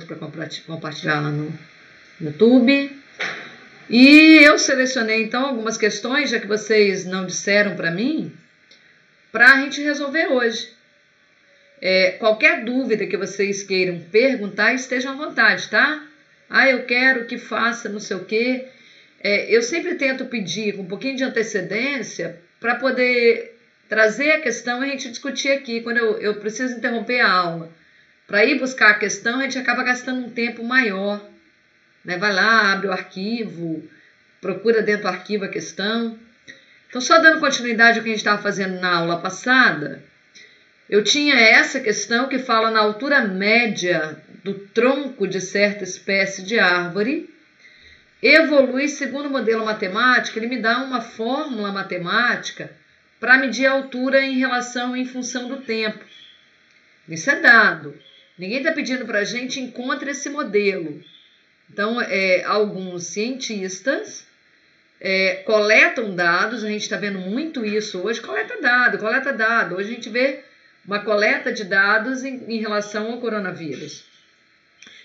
para compartilhar lá no YouTube. E eu selecionei, então, algumas questões, já que vocês não disseram para mim, para a gente resolver hoje. Qualquer dúvida que vocês queiram perguntar, estejam à vontade, tá? Eu quero que faça não sei o quê. Eu sempre tento pedir com um pouquinho de antecedência para poder trazer a questão e a gente discutir aqui. Quando eu preciso interromper a aula para ir buscar a questão, a gente acaba gastando um tempo maior. Né? Vai lá, abre o arquivo, procura dentro do arquivo a questão. Então, só dando continuidade ao que a gente estava fazendo na aula passada, eu tinha essa questão que fala na altura média do tronco de certa espécie de árvore, evolui segundo o modelo matemático, ele me dá uma fórmula matemática para medir a altura em função do tempo. Isso é dado. Ninguém está pedindo para a gente encontrar esse modelo. Então, alguns cientistas coletam dados, a gente está vendo muito isso hoje, coleta dado. Hoje a gente vê uma coleta de dados em relação ao coronavírus.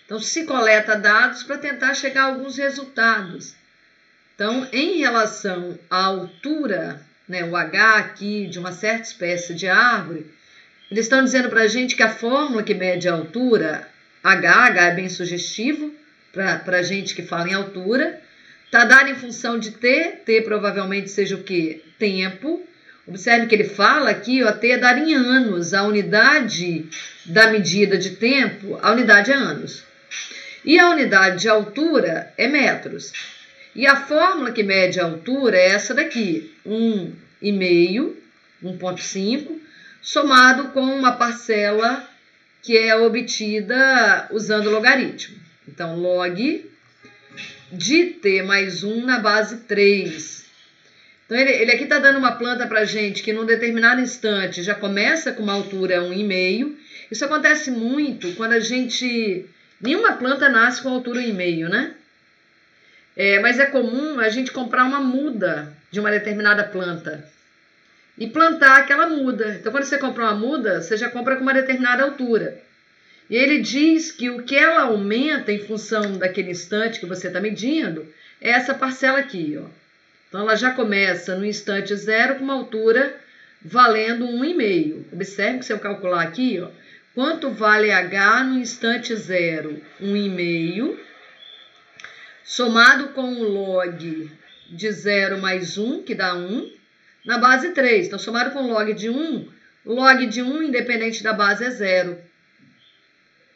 Então, se coleta dados para tentar chegar a alguns resultados. Então, em relação à altura, né, o H aqui de uma certa espécie de árvore, eles estão dizendo para a gente que a fórmula que mede a altura, H é bem sugestivo para a gente que fala em altura, está dada em função de T provavelmente seja o quê? Tempo. Observe que ele fala aqui, T é dado em anos, a unidade da medida de tempo, a unidade é anos. E a unidade de altura é metros. E a fórmula que mede a altura é essa daqui, 1,5, somado com uma parcela que é obtida usando o logaritmo. Então, log de t mais 1 na base 3. Então, ele aqui está dando uma planta para a gente que num determinado instante já começa com uma altura 1,5. Isso acontece muito quando nenhuma planta nasce com altura 1,5, né? Mas é comum a gente comprar uma muda de uma determinada planta e plantar aquela muda. Então, quando você compra uma muda, você já compra com uma determinada altura. E ele diz que o que ela aumenta em função daquele instante que você está medindo é essa parcela aqui, ó. Então, ela já começa no instante zero com uma altura valendo 1,5. Observe que se eu calcular aqui, ó, quanto vale H no instante zero? 1,5, somado com o log de 0 mais 1, que dá 1, na base 3. Então, somado com o log de 1, independente da base, é 0.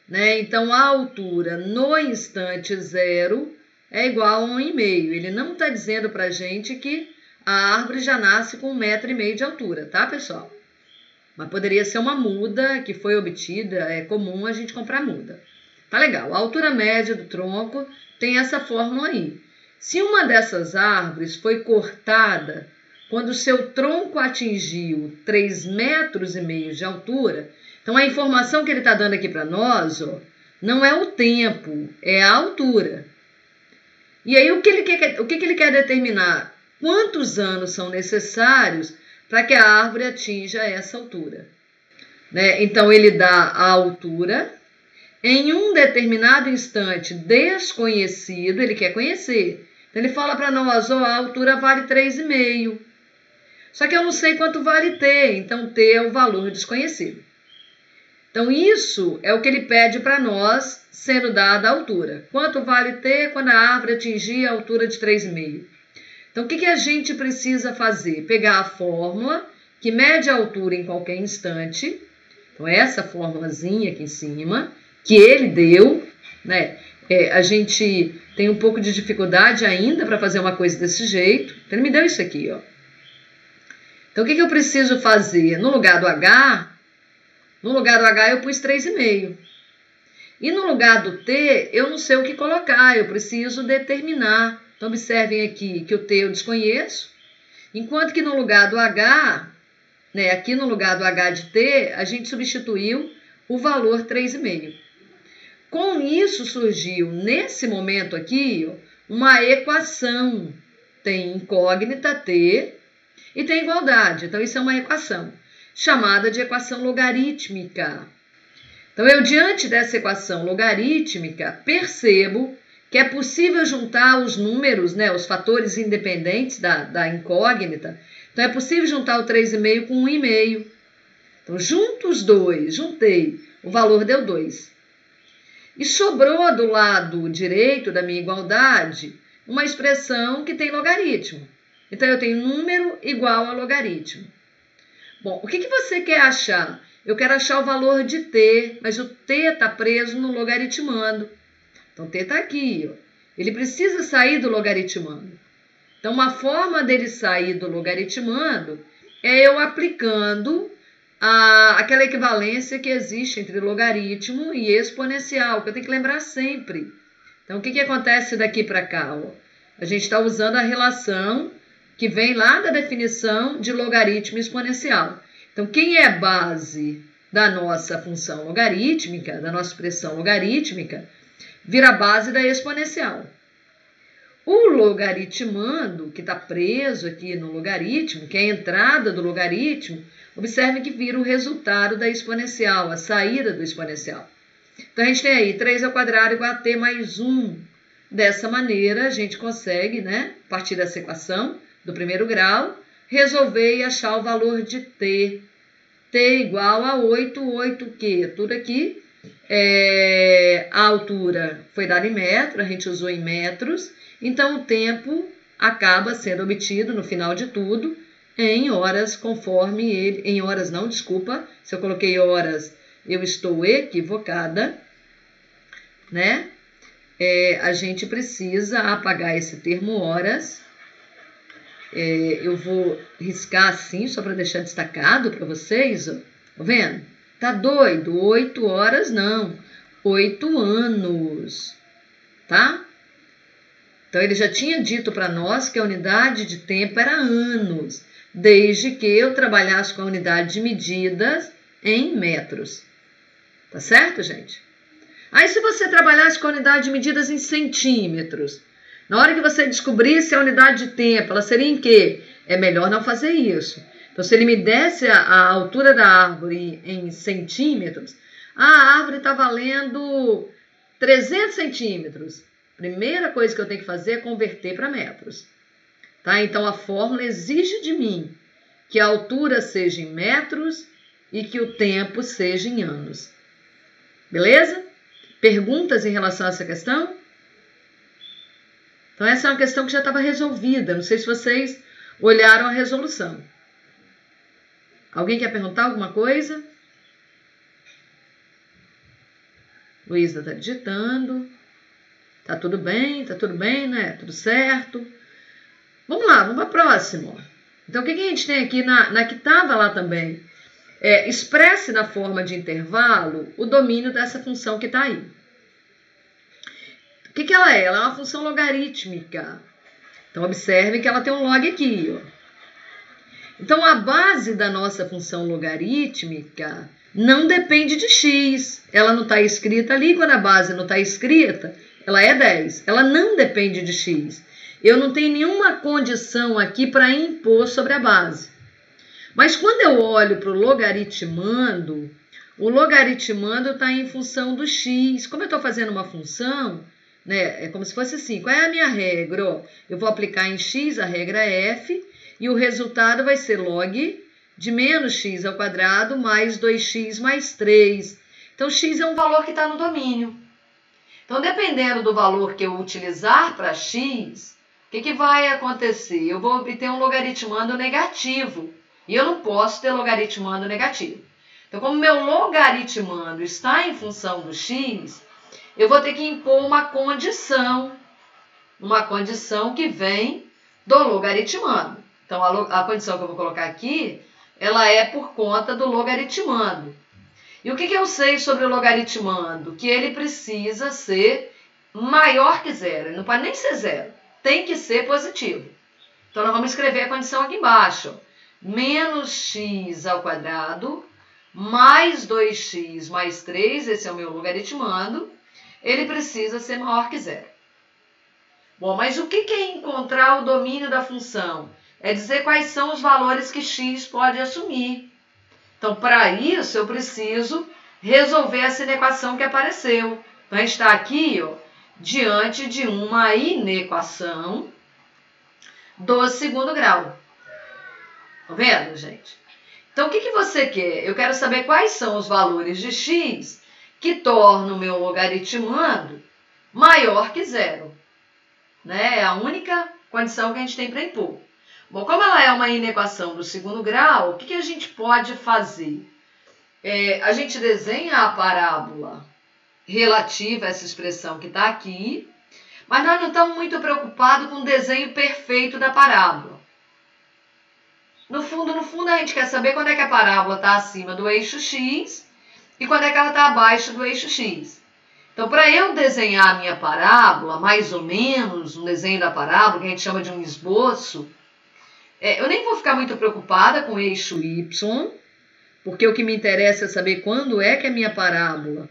Né? Então, a altura no instante zero é igual a 1,5. Ele não está dizendo para a gente que a árvore já nasce com 1,5 m de altura, tá, pessoal? Mas poderia ser uma muda que foi obtida, é comum a gente comprar muda. Tá legal, a altura média do tronco tem essa fórmula aí. Se uma dessas árvores foi cortada quando o seu tronco atingiu 3,5 metros de altura, então a informação que ele está dando aqui para nós, ó, não é o tempo, é a altura. E aí o que ele quer determinar? Quantos anos são necessários para que a árvore atinja essa altura? Né? Então ele dá a altura em um determinado instante desconhecido, ele quer conhecer. Então ele fala para nós, a altura vale 3,5. Só que eu não sei quanto vale T, então T é o valor desconhecido. Então isso é o que ele pede para nós, sendo dada a altura. Quanto vale T quando a árvore atingir a altura de 3,5? Então o que a gente precisa fazer? Pegar a fórmula que mede a altura em qualquer instante. Então essa formulazinha aqui em cima, que ele deu, né? A gente tem um pouco de dificuldade ainda para fazer uma coisa desse jeito. Então ele me deu isso aqui, ó. Então o que eu preciso fazer? No lugar do H eu pus 3,5. E no lugar do T, eu não sei o que colocar, eu preciso determinar. Então, observem aqui que o T eu desconheço, enquanto que no lugar do H, né, aqui no lugar do H de T, a gente substituiu o valor 3,5. Com isso surgiu, nesse momento aqui, ó, uma equação. Tem incógnita T e tem igualdade. Então, isso é uma equação chamada de equação logarítmica. Então, eu, diante dessa equação logarítmica, percebo que é possível juntar os números, né, os fatores independentes da incógnita. Então, é possível juntar o 3,5 com 1,5. Então, junto os dois, juntei, o valor deu 2. E sobrou do lado direito da minha igualdade uma expressão que tem logaritmo. Então, eu tenho número igual a logaritmo. Bom, o que você quer achar? Eu quero achar o valor de t, mas o t está preso no logaritmando. Então, t está aqui, ó. Ele precisa sair do logaritmando. Então, uma forma dele sair do logaritmando é eu aplicando aquela equivalência que existe entre logaritmo e exponencial, que eu tenho que lembrar sempre. Então, o que acontece daqui para cá? Ó? A gente está usando a relação que vem lá da definição de logaritmo exponencial. Então, quem é base da nossa função logarítmica, da nossa expressão logarítmica, vira base da exponencial. O logaritmando, que está preso aqui no logaritmo, que é a entrada do logaritmo, observe que vira o resultado da exponencial, a saída do exponencial. Então, a gente tem aí 3² igual a t mais 1. Dessa maneira, a gente consegue, né, a partir dessa equação do primeiro grau, resolver e achar o valor de t. T igual a 8, 8 o quê? Tudo aqui. A altura foi dada em metro, a gente usou em metros. Então, o tempo acaba sendo obtido, no final de tudo, em horas, conforme ele... Em horas não, desculpa. Se eu coloquei horas, eu estou equivocada, né? A gente precisa apagar esse termo horas. Eu vou riscar assim, só para deixar destacado para vocês, ó. Tá vendo? Tá doido? 8 horas não, 8 anos, tá? Então, ele já tinha dito para nós que a unidade de tempo era anos, desde que eu trabalhasse com a unidade de medidas em metros. Tá certo, gente? Aí, se você trabalhasse com a unidade de medidas em centímetros, na hora que você descobrisse a unidade de tempo, ela seria em quê? É melhor não fazer isso. Então, se ele me desse a altura da árvore em centímetros, a árvore está valendo 300 centímetros. Primeira coisa que eu tenho que fazer é converter para metros. Tá? Então, a fórmula exige de mim que a altura seja em metros e que o tempo seja em anos. Beleza? Perguntas em relação a essa questão? Então, essa é uma questão que já estava resolvida. Não sei se vocês olharam a resolução. Alguém quer perguntar alguma coisa? Luísa está digitando. Tá tudo bem, né? Tudo certo. Vamos lá, vamos para a próxima. Então, o que a gente tem aqui na que estava lá também? Expresse na forma de intervalo o domínio dessa função que está aí. O que ela é? Ela é uma função logarítmica. Então, observe que ela tem um log aqui, ó. Então, a base da nossa função logarítmica não depende de x. Ela não está escrita ali. Quando a base não está escrita, ela é 10. Ela não depende de x. Eu não tenho nenhuma condição aqui para impor sobre a base. Mas quando eu olho para o logaritmando está em função do x. Como eu estou fazendo uma função, né, é como se fosse assim. Qual é a minha regra? Eu vou aplicar em x a regra f. E o resultado vai ser log de menos x ao quadrado mais 2x mais 3. Então, x é um valor que está no domínio. Então, dependendo do valor que eu utilizar para x, o que vai acontecer? Eu vou obter um logaritmando negativo. E eu não posso ter logaritmando negativo. Então, como meu logaritmando está em função do x, eu vou ter que impor uma condição que vem do logaritmando. Então, a condição que eu vou colocar aqui, ela é por conta do logaritmando. E o que eu sei sobre o logaritmando? Que ele precisa ser maior que zero. Ele não pode nem ser zero. Tem que ser positivo. Então, nós vamos escrever a condição aqui embaixo. Menos x ao quadrado mais 2x mais 3, esse é o meu logaritmando, ele precisa ser maior que zero. Bom, mas o que é encontrar o domínio da função? É dizer quais são os valores que x pode assumir. Então, para isso, eu preciso resolver essa inequação que apareceu. Então, a gente está aqui, ó, diante de uma inequação do segundo grau. Tá vendo, gente? Então, o que você quer? Eu quero saber quais são os valores de x que tornam o meu logaritmando maior que zero. Né? É a única condição que a gente tem para impor. Bom, como ela é uma inequação do segundo grau, o que a gente pode fazer? A gente desenha a parábola relativa a essa expressão que está aqui, mas nós não estamos muito preocupados com o desenho perfeito da parábola. No fundo, a gente quer saber quando é que a parábola está acima do eixo x e quando é que ela está abaixo do eixo x. Então, para eu desenhar a minha parábola, mais ou menos, um desenho da parábola, que a gente chama de um esboço, eu nem vou ficar muito preocupada com o eixo y, porque o que me interessa é saber quando é que a minha parábola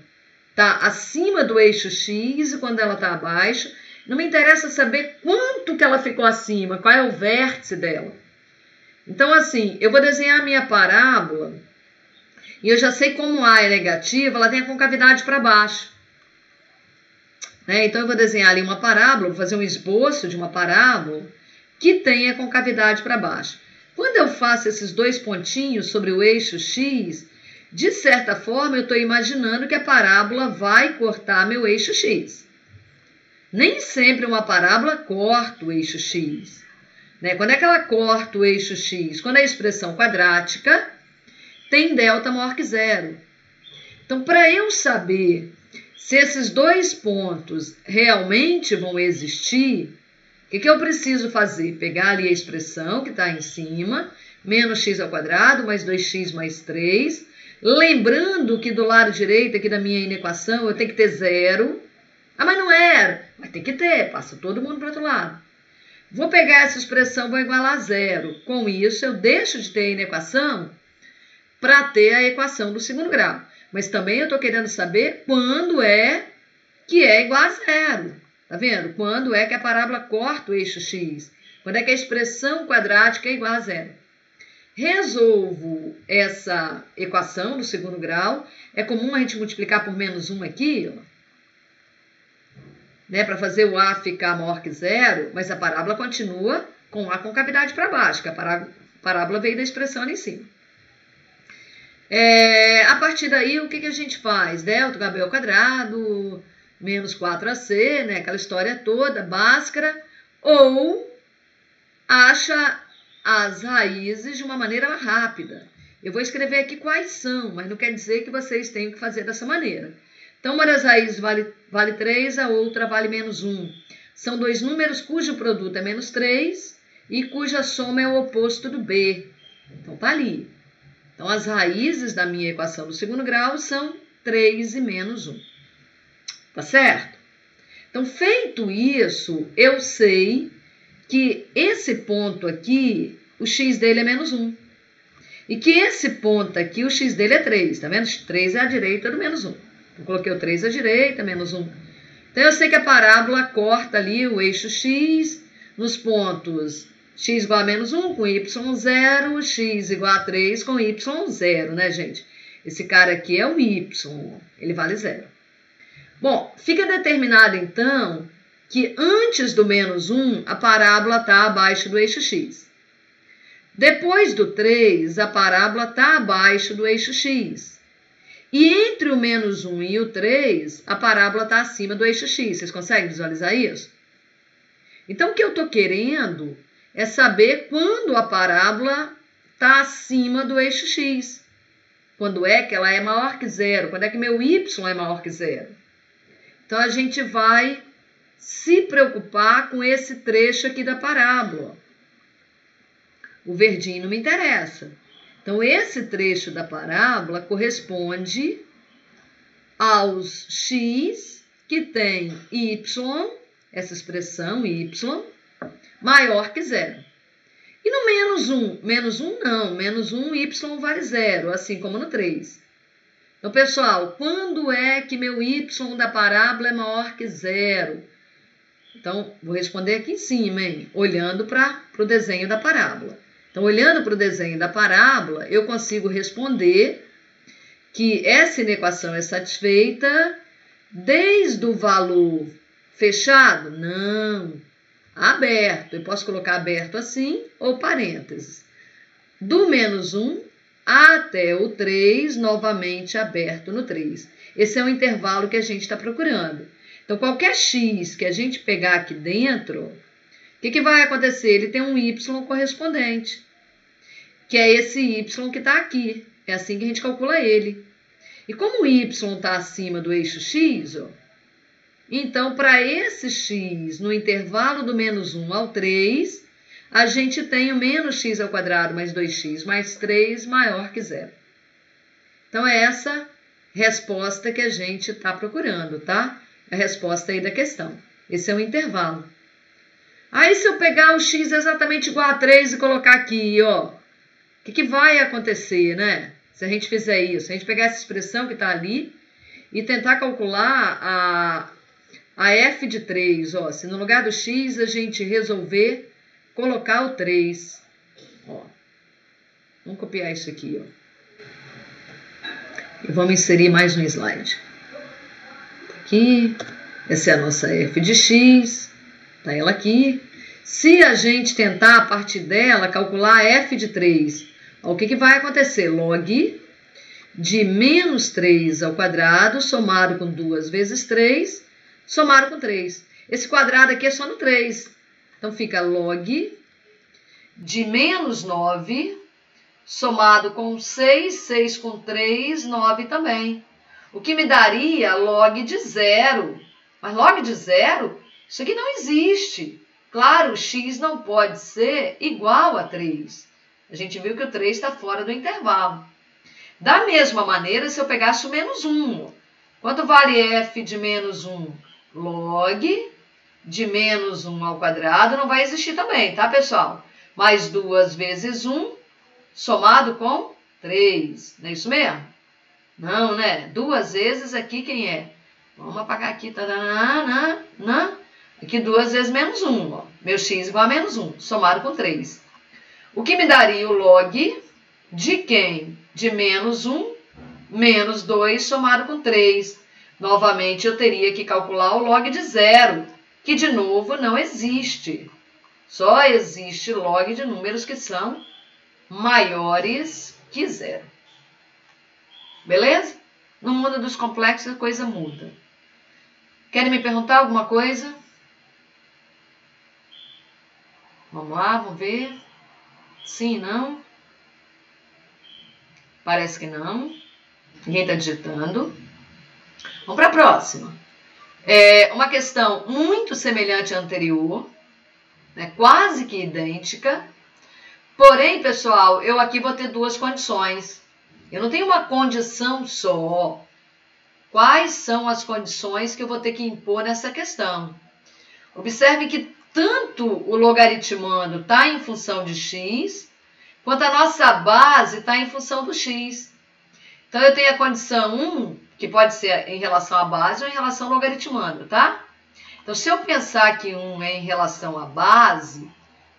está acima do eixo x e quando ela está abaixo. Não me interessa saber quanto que ela ficou acima, qual é o vértice dela. Então, assim, eu vou desenhar a minha parábola e eu já sei como A é negativa, ela tem a concavidade para baixo. Né? Então, eu vou desenhar ali uma parábola, vou fazer um esboço de uma parábola que tenha concavidade para baixo. Quando eu faço esses dois pontinhos sobre o eixo x, de certa forma, eu estou imaginando que a parábola vai cortar meu eixo x. Nem sempre uma parábola corta o eixo x. Né? Quando é que ela corta o eixo x? Quando a expressão quadrática tem delta maior que zero. Então, para eu saber se esses dois pontos realmente vão existir, o que eu preciso fazer? Pegar ali a expressão que está em cima, menos x ao quadrado, mais 2x mais 3. Lembrando que do lado direito aqui da minha inequação eu tenho que ter zero. Ah, mas não era. Mas tem que ter, passa todo mundo para o outro lado. Vou pegar essa expressão, vou igualar a zero. Com isso, eu deixo de ter a inequação para ter a equação do segundo grau. Mas também eu estou querendo saber quando é que é igual a zero. Tá vendo? Quando é que a parábola corta o eixo x? Quando é que a expressão quadrática é igual a zero? Resolvo essa equação do segundo grau. É comum a gente multiplicar por menos 1 aqui, ó. Né, para fazer o A ficar maior que zero, mas a parábola continua com a concavidade para baixo, que a parábola veio da expressão ali em cima. A partir daí, o que a gente faz? Delta HB ao quadrado, menos 4AC, né, aquela história toda, Bhaskara, ou acha as raízes de uma maneira rápida. Eu vou escrever aqui quais são, mas não quer dizer que vocês tenham que fazer dessa maneira. Então, uma das raízes vale 3, a outra vale menos 1. São dois números cujo produto é menos 3 e cuja soma é o oposto do B. Então, tá ali. Então, as raízes da minha equação do segundo grau são 3 e menos 1. Tá certo? Então, feito isso, eu sei que esse ponto aqui, o x dele é menos 1. E que esse ponto aqui, o x dele é 3. Tá vendo? 3 é a direita do menos 1. Eu coloquei o 3 à direita, menos 1. Então, eu sei que a parábola corta ali o eixo x nos pontos x igual a menos 1 com y 0, x igual a 3 com y 0, né, gente? Esse cara aqui é o y, ele vale 0. Bom, fica determinado, então, que antes do menos 1, a parábola está abaixo do eixo x. Depois do 3, a parábola está abaixo do eixo x. E entre o menos 1 e o 3, a parábola está acima do eixo x. Vocês conseguem visualizar isso? Então, o que eu estou querendo é saber quando a parábola está acima do eixo x. Quando é que ela é maior que zero? Quando é que meu y é maior que zero? Então, a gente vai se preocupar com esse trecho aqui da parábola. O verdinho não me interessa. Então, esse trecho da parábola corresponde aos x que tem y, essa expressão y, maior que zero. E no menos 1? Menos 1 não, menos 1 y vale zero, assim como no 3. Então, pessoal, quando é que meu y da parábola é maior que zero? Então, vou responder aqui em cima, hein? Olhando para o desenho da parábola. Então, olhando para o desenho da parábola, eu consigo responder que essa inequação é satisfeita desde o valor fechado? Não, aberto. Eu posso colocar aberto assim ou parênteses. Do menos 1 até o 3, novamente aberto no 3. Esse é o intervalo que a gente está procurando. Então, qualquer x que a gente pegar aqui dentro, o que vai acontecer? Ele tem um y correspondente, que é esse y que está aqui. É assim que a gente calcula ele. E como o y está acima do eixo x, ó, então, para esse x, no intervalo do menos 1 ao 3, a gente tem o menos x ao quadrado mais 2x mais 3 maior que 0. Então, é essa resposta que a gente está procurando, tá? A resposta aí da questão. Esse é o intervalo. Aí, se eu pegar o x exatamente igual a 3 e colocar aqui, ó, o que vai acontecer, né? Se a gente fizer isso, a gente pegar essa expressão que está ali e tentar calcular a f de 3, ó, se no lugar do x a gente resolver colocar o 3, ó, vamos copiar isso aqui, ó, e vamos inserir mais um slide. Aqui, essa é a nossa f de x, tá ela aqui. Se a gente tentar, a partir dela, calcular a f de 3, ó, o que vai acontecer? Log de menos 3 ao quadrado, somado com 2 vezes 3, somado com 3. Esse quadrado aqui é só no 3. Então, fica log de menos 9, somado com 6, 6 com 3, 9 também. O que me daria log de 0. Mas log de 0, isso aqui não existe. Claro, o x não pode ser igual a 3. A gente viu que o 3 está fora do intervalo. Da mesma maneira, se eu pegasse o menos 1, quanto vale f de menos 1? Log de menos 1 ao quadrado não vai existir também, tá, pessoal? Mais 2 vezes 1, somado com 3. Não é isso mesmo? Não, né? 2 vezes aqui quem é? Vamos apagar aqui. Aqui 2 vezes menos 1. Ó. Meu x igual a menos 1, somado com 3. O que me daria o log de quem? De menos 1, menos 2, somado com 3. Novamente, eu teria que calcular o log de 0, que, de novo, não existe. Só existe log de números que são maiores que 0. Beleza? No mundo dos complexos, a coisa muda. Querem me perguntar alguma coisa? Vamos lá, vamos ver. Sim, não? Parece que não. Ninguém está digitando. Vamos para a próxima. Uma questão muito semelhante à anterior, né, quase que idêntica. Porém, pessoal, eu aqui vou ter duas condições. Eu não tenho uma condição só. Quais são as condições que eu vou ter que impor nessa questão? Observe que tanto o logaritmando está em função de x, quanto a nossa base está em função do x. Então, eu tenho a condição 1, que pode ser em relação à base ou em relação ao logaritmando, tá? Então, se eu pensar que 1 é em relação à base,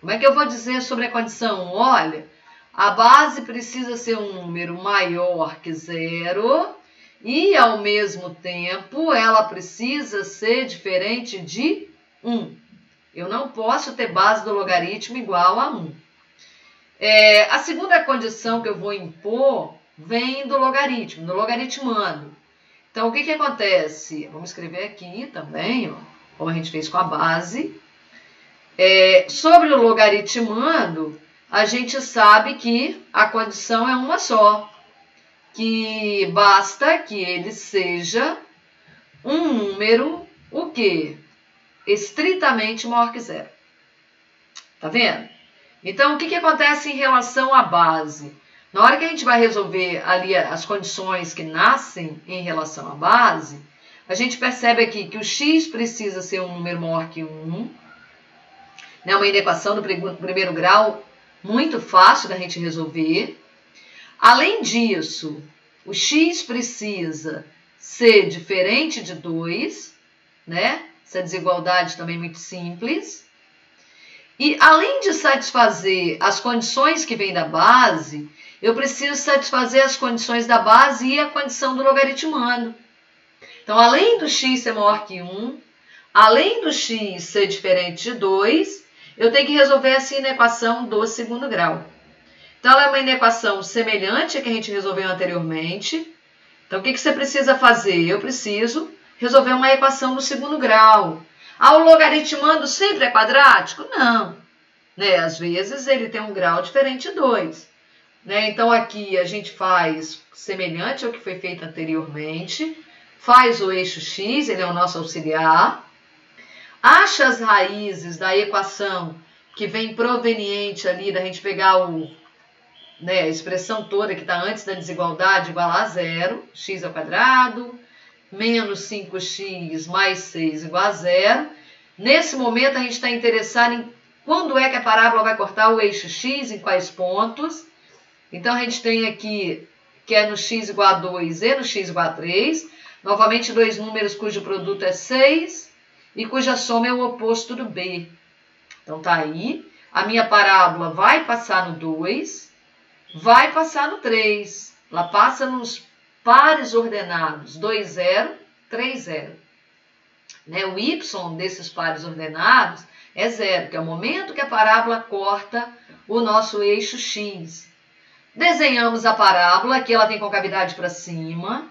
como é que eu vou dizer sobre a condição 1? Olha, a base precisa ser um número maior que 0 e, ao mesmo tempo, ela precisa ser diferente de 1. Eu não posso ter base do logaritmo igual a 1. A segunda condição que eu vou impor vem do logaritmo, do logaritmando. Então, o que acontece? Vamos escrever aqui também, ó, como a gente fez com a base. Sobre o logaritmando, a gente sabe que a condição é uma só, que basta que ele seja um número, o quê? Estritamente maior que 0. Tá vendo? Então, o que acontece em relação à base? Na hora que a gente vai resolver ali as condições que nascem em relação à base, a gente percebe aqui que o x precisa ser um número maior que 1. É uma inequação do primeiro grau muito fácil da gente resolver. Além disso, o x precisa ser diferente de 2, né? Essa desigualdade também é muito simples. E além de satisfazer as condições que vêm da base, eu preciso satisfazer as condições da base e a condição do logaritmando. Então, além do x ser maior que 1, além do x ser diferente de 2, eu tenho que resolver essa inequação do segundo grau. Então, ela é uma inequação semelhante à que a gente resolveu anteriormente. Então, o que você precisa fazer? Eu preciso resolver uma equação do segundo grau. O logaritmando sempre é quadrático? Não. Né? Às vezes, ele tem um grau diferente de 2. Né? Então, aqui a gente faz semelhante ao que foi feito anteriormente. Faz o eixo x, ele é o nosso auxiliar. Acha as raízes da equação que vem proveniente ali da gente pegar a expressão toda que está antes da desigualdade igual a 0, x ao quadrado, menos 5x mais 6 igual a 0. Nesse momento, a gente está interessado em quando é que a parábola vai cortar o eixo x, em quais pontos. Então, a gente tem aqui que é no x igual a 2 e no x igual a 3. Novamente, dois números cujo produto é 6 e cuja soma é o oposto do b. Então, tá aí. A minha parábola vai passar no 2, vai passar no 3. Ela passa nos pares ordenados 2, 0, 3, 0. Né? O y desses pares ordenados é 0, que é o momento que a parábola corta o nosso eixo x. Desenhamos a parábola, aqui ela tem concavidade para cima.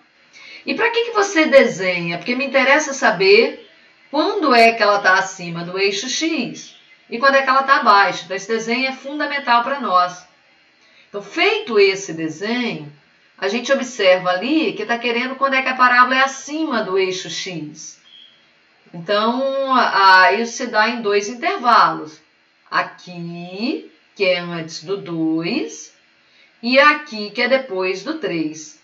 E para que você desenha? Porque me interessa saber quando é que ela está acima do eixo x e quando é que ela está abaixo. Então, esse desenho é fundamental para nós. Então, feito esse desenho, a gente observa ali que está querendo quando é que a parábola é acima do eixo x. Então, isso se dá em dois intervalos. Aqui, que é antes do 2, e aqui, que é depois do 3.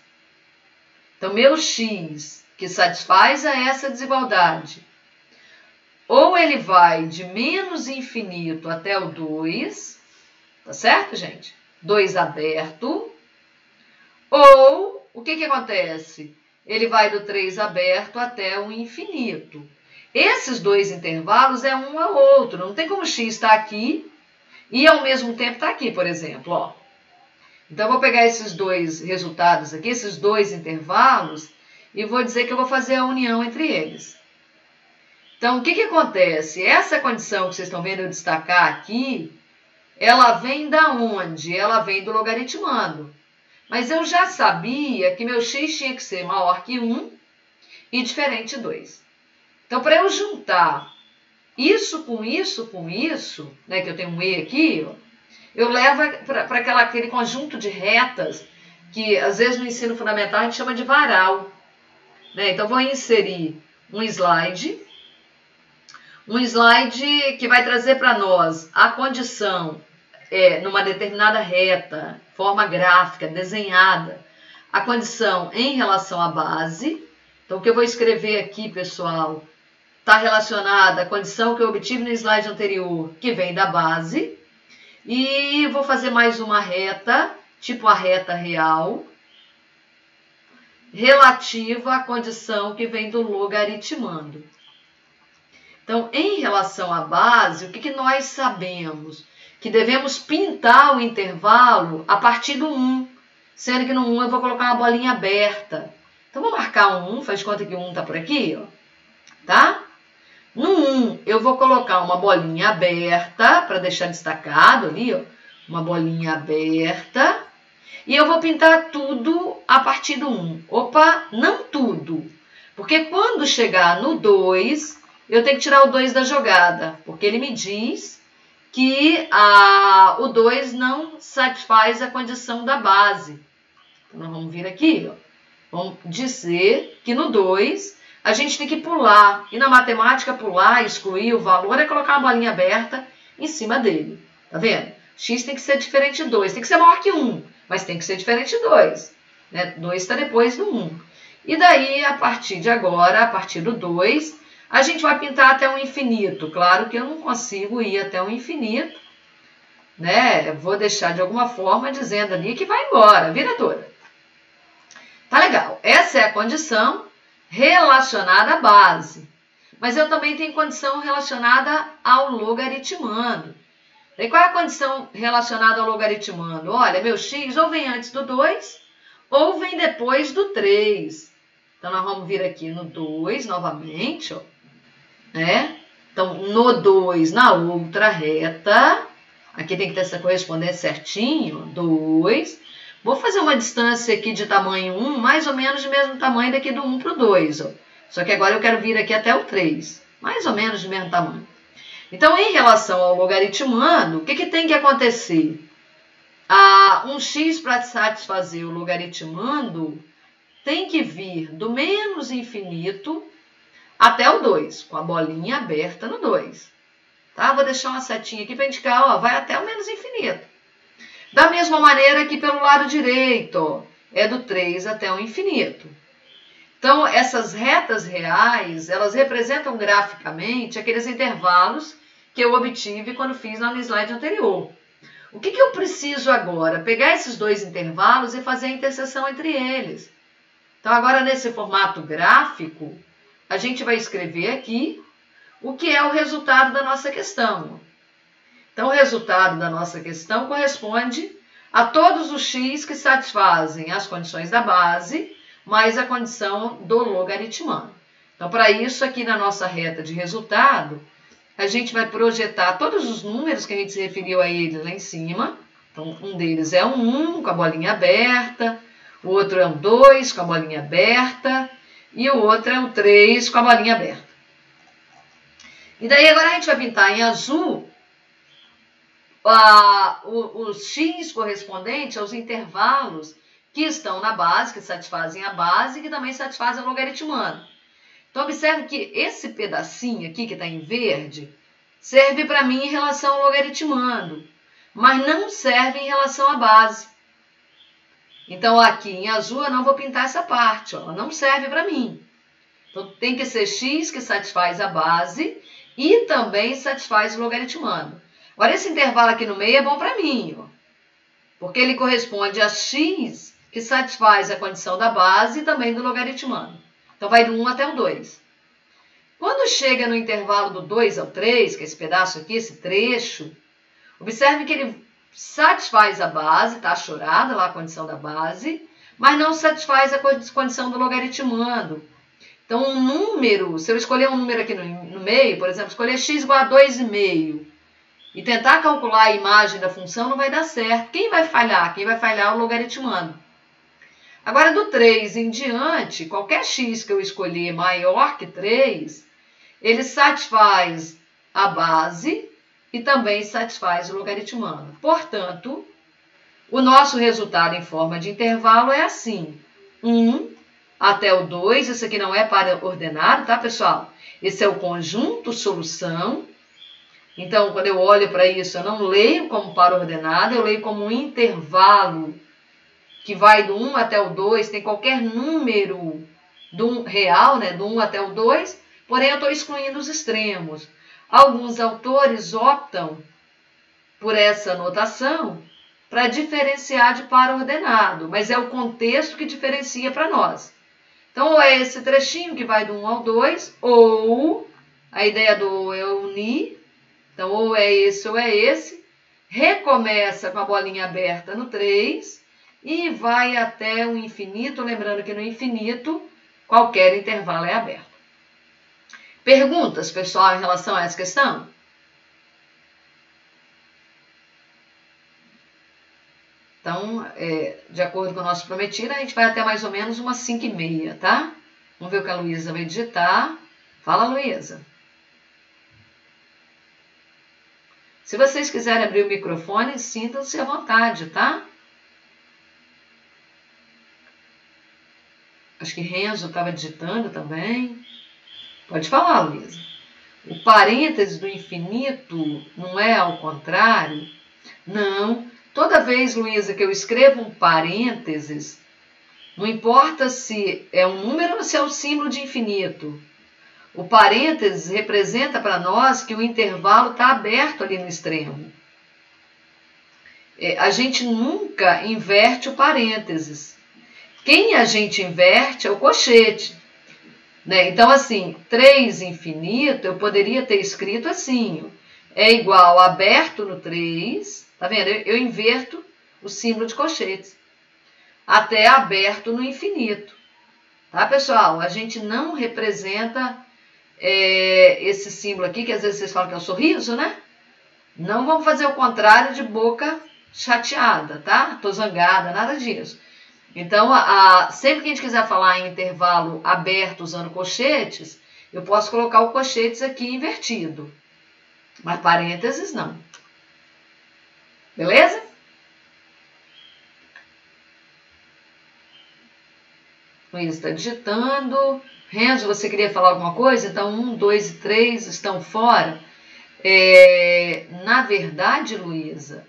Então, meu x, que satisfaz a essa desigualdade, ou ele vai de menos infinito até o 2, tá certo, gente? 2 aberto. Ou, o que acontece? Ele vai do 3 aberto até o infinito. Esses dois intervalos é um ao outro. Não tem como x estar aqui e, ao mesmo tempo, estar aqui, por exemplo. Ó. Então, eu vou pegar esses dois resultados aqui, esses dois intervalos, e vou dizer que eu vou fazer a união entre eles. Então, o que acontece? Essa condição que vocês estão vendo eu destacar aqui, ela vem da onde? Ela vem do logaritmando. Mas eu já sabia que meu x tinha que ser maior que 1 e diferente de 2. Então, para eu juntar isso com isso com isso, né, que eu tenho um e aqui, ó, eu levo para aquele conjunto de retas que, às vezes, no ensino fundamental a gente chama de varal. Né? Então, vou inserir um slide que vai trazer para nós a condição numa determinada reta, forma gráfica, desenhada, a condição em relação à base. Então, o que eu vou escrever aqui, pessoal, está relacionada à condição que eu obtive no slide anterior, que vem da base. E vou fazer mais uma reta, tipo a reta real, relativa à condição que vem do logaritmando. Então, em relação à base, o que nós sabemos? Que devemos pintar o intervalo a partir do 1, sendo que no 1 eu vou colocar uma bolinha aberta. Então, vou marcar um 1, faz conta que o 1 está por aqui, ó, tá? No 1, eu vou colocar uma bolinha aberta, para deixar destacado ali, ó, uma bolinha aberta. E eu vou pintar tudo a partir do 1. Opa, não tudo. Porque quando chegar no 2, eu tenho que tirar o 2 da jogada. Porque ele me diz que o 2 não satisfaz a condição da base. Então, nós vamos vir aqui, ó. Vamos dizer que no 2... a gente tem que pular. E na matemática, pular, excluir o valor é colocar uma bolinha aberta em cima dele. Tá vendo? X tem que ser diferente de 2. Tem que ser maior que 1, mas tem que ser diferente de 2. Né? 2 está depois do 1. E daí, a partir de agora, a partir do 2, a gente vai pintar até o infinito. Claro que eu não consigo ir até o infinito. Né? Vou deixar de alguma forma dizendo ali que vai embora, a vida toda. Tá legal. Essa é a condição relacionada à base. Mas eu também tenho condição relacionada ao logaritmando. E qual é a condição relacionada ao logaritmando? Olha, meu x ou vem antes do 2 ou vem depois do 3. Então, nós vamos vir aqui no 2 novamente, ó, né? Então, no 2, na outra reta, aqui tem que ter essa correspondência certinho, 2. Vou fazer uma distância aqui de tamanho 1, mais ou menos do mesmo tamanho daqui do 1 para o 2. Ó. Só que agora eu quero vir aqui até o 3, mais ou menos do mesmo tamanho. Então, em relação ao logaritmando, o que tem que acontecer? Um x para satisfazer o logaritmando tem que vir do menos infinito até o 2, com a bolinha aberta no 2. Tá? Vou deixar uma setinha aqui para indicar, ó, vai até o menos infinito. Da mesma maneira que pelo lado direito, ó, é do 3 até o infinito. Então, essas retas reais, elas representam graficamente aqueles intervalos que eu obtive quando fiz lá no slide anterior. O que eu preciso agora? Pegar esses dois intervalos e fazer a interseção entre eles. Então, agora nesse formato gráfico, a gente vai escrever aqui o que é o resultado da nossa questão. Então, o resultado da nossa questão corresponde a todos os x que satisfazem as condições da base, mais a condição do logaritmando. Então, para isso, aqui na nossa reta de resultado, a gente vai projetar todos os números que a gente se referiu a eles lá em cima. Então, um deles é um 1 com a bolinha aberta, o outro é um 2 com a bolinha aberta e o outro é um 3 com a bolinha aberta. E daí agora a gente vai pintar em azul os x correspondentes aos intervalos que estão na base, que satisfazem a base e que também satisfazem o logaritmando. Então, observe que esse pedacinho aqui, que está em verde, serve para mim em relação ao logaritmando, mas não serve em relação à base. Então, aqui em azul eu não vou pintar essa parte, ó, ela não serve para mim. Então, tem que ser x que satisfaz a base e também satisfaz o logaritmando. Agora, esse intervalo aqui no meio é bom para mim, ó, porque ele corresponde a x que satisfaz a condição da base e também do logaritmando. Então, vai do 1 até o 2. Quando chega no intervalo do 2 ao 3, que é esse pedaço aqui, esse trecho, observe que ele satisfaz a base, está achorada lá a condição da base, mas não satisfaz a condição do logaritmando. Então, um número, se eu escolher um número aqui no meio, por exemplo, escolher x igual a 2,5 e tentar calcular a imagem da função, não vai dar certo. Quem vai falhar? Quem vai falhar é o logaritmando. Agora, do 3 em diante, qualquer x que eu escolher maior que 3, ele satisfaz a base e também satisfaz o logaritmando. Portanto, o nosso resultado em forma de intervalo é assim: 1 até o 2, esse aqui não é par ordenado, tá, pessoal? Esse é o conjunto solução. Então, quando eu olho para isso, eu não leio como par ordenado, eu leio como um intervalo que vai do 1 até o 2, tem qualquer número real, né, do 1 até o 2, porém eu estou excluindo os extremos. Alguns autores optam por essa notação para diferenciar de par ordenado, mas é o contexto que diferencia para nós. Então, ou é esse trechinho que vai do 1 ao 2, ou a ideia do é unir, então ou é esse, recomeça com a bolinha aberta no 3, e vai até o infinito, lembrando que no infinito qualquer intervalo é aberto. Perguntas, pessoal, em relação a essa questão? Então, de acordo com o nosso prometido, a gente vai até mais ou menos umas 5h30, tá? Vamos ver o que a Luísa vai digitar. Fala, Luísa. Se vocês quiserem abrir o microfone, sintam-se à vontade, tá? Acho que Renzo estava digitando também. Pode falar, Luísa. O parêntese do infinito não é ao contrário? Não. Toda vez, Luísa, que eu escrevo um parênteses, não importa se é um número ou se é um símbolo de infinito. O parênteses representa para nós que o intervalo está aberto ali no extremo. A gente nunca inverte o parênteses. Quem a gente inverte é o cochete. Né? Então, assim, 3 infinito, eu poderia ter escrito assim, é igual a aberto no 3, tá vendo? Eu inverto o símbolo de colchetes, até aberto no infinito. Tá, pessoal? A gente não representa esse símbolo aqui, que às vezes vocês falam que é o sorriso, né? Não vamos fazer o contrário de boca chateada, tá? Tô zangada, nada disso. Então, sempre que a gente quiser falar em intervalo aberto usando colchetes, eu posso colocar o colchetes aqui invertido. Mas parênteses não. Beleza? Luiz está digitando. Renzo, você queria falar alguma coisa? Então, 1, 2 e 3 estão fora. Na verdade, Luísa,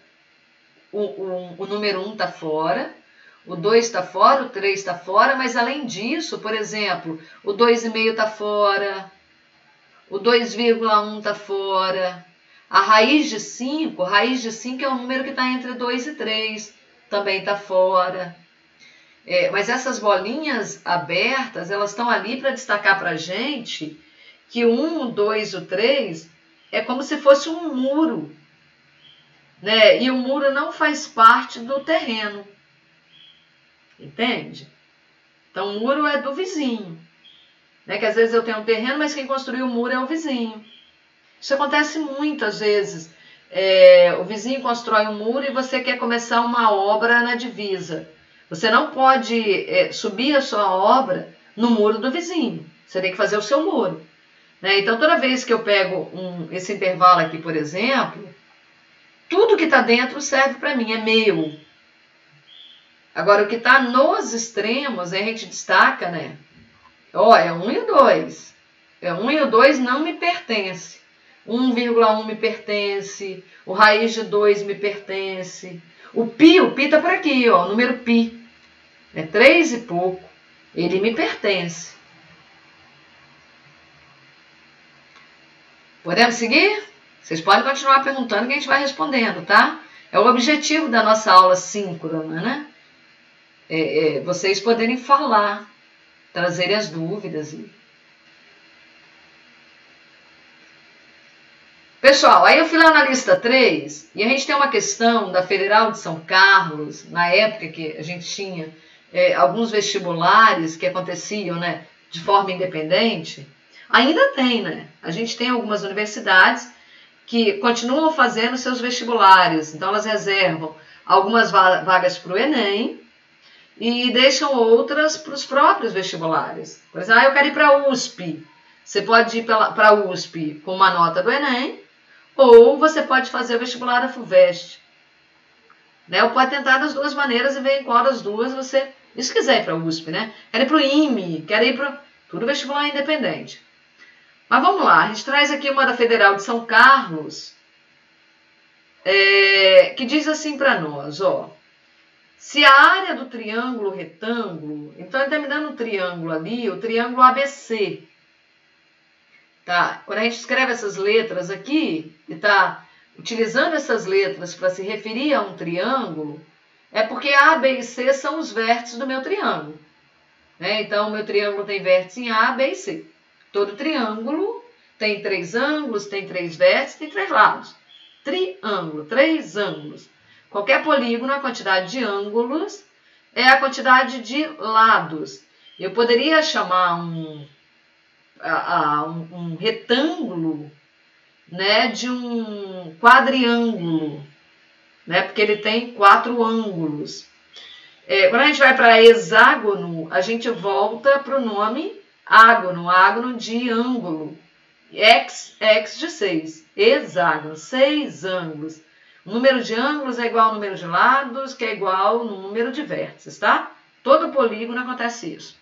o número 1 está fora, o 2 está fora, o 3 está fora, mas além disso, por exemplo, o 2,5 está fora, o 2,1 está fora, a raiz de 5 é o número que está entre 2 e 3, também está fora. Mas essas bolinhas abertas, elas estão ali para destacar para a gente que o 1, o 2 e o 3 é como se fosse um muro, né? E o muro não faz parte do terreno, entende? Então o muro é do vizinho, né? Que às vezes eu tenho um terreno, mas quem construiu o muro é o vizinho. Isso acontece muitas vezes. O vizinho constrói um muro e você quer começar uma obra na divisa. Você não pode subir a sua obra no muro do vizinho. Você tem que fazer o seu muro. Né? Então, toda vez que eu pego esse intervalo aqui, por exemplo, tudo que está dentro serve para mim, é meu. Agora, o que está nos extremos, a gente destaca, né? É 1 e o 2. 1 e o 2 não me pertence. 1,1 me pertence, o raiz de 2 me pertence. O pi está por aqui, ó, o número pi. É 3 e pouco. Ele me pertence. Podemos seguir? Vocês podem continuar perguntando que a gente vai respondendo, tá? É o objetivo da nossa aula síncrona, né? Vocês poderem falar, trazerem as dúvidas. Pessoal, aí eu fui lá na lista 3 e a gente tem uma questão da Federal de São Carlos, na época que a gente tinha alguns vestibulares que aconteciam, né, de forma independente. Ainda tem, né? A gente tem algumas universidades que continuam fazendo seus vestibulares, então elas reservam algumas vagas para o Enem e deixam outras para os próprios vestibulares. Por exemplo, eu quero ir para a USP. Você pode ir para a USP com uma nota do Enem, ou você pode fazer o vestibular da FUVEST. Né? Ou pode tentar das duas maneiras e ver em qual das duas você... Se quiser ir para a USP, né? Quero ir para o IME, quero ir para... Tudo vestibular independente. Mas vamos lá, a gente traz aqui uma da Federal de São Carlos, que diz assim para nós, ó. Se a área do triângulo retângulo... Então, ele está me dando um triângulo ali, o triângulo ABC. Tá? Quando a gente escreve essas letras aqui, e está utilizando essas letras para se referir a um triângulo, é porque A, B e C são os vértices do meu triângulo. Né? Então, o meu triângulo tem vértice em A, B e C. Todo triângulo tem 3 ângulos, tem 3 vértices, tem 3 lados. Triângulo, 3 ângulos. Qualquer polígono, a quantidade de ângulos é a quantidade de lados. Eu poderia chamar um retângulo, né, de um quadriângulo, né, porque ele tem 4 ângulos. Quando a gente vai para hexágono, a gente volta para o nome ágono, ágono de ângulo, x de 6, hexágono, 6 ângulos. O número de ângulos é igual ao número de lados, que é igual ao número de vértices, tá? Todo polígono acontece isso.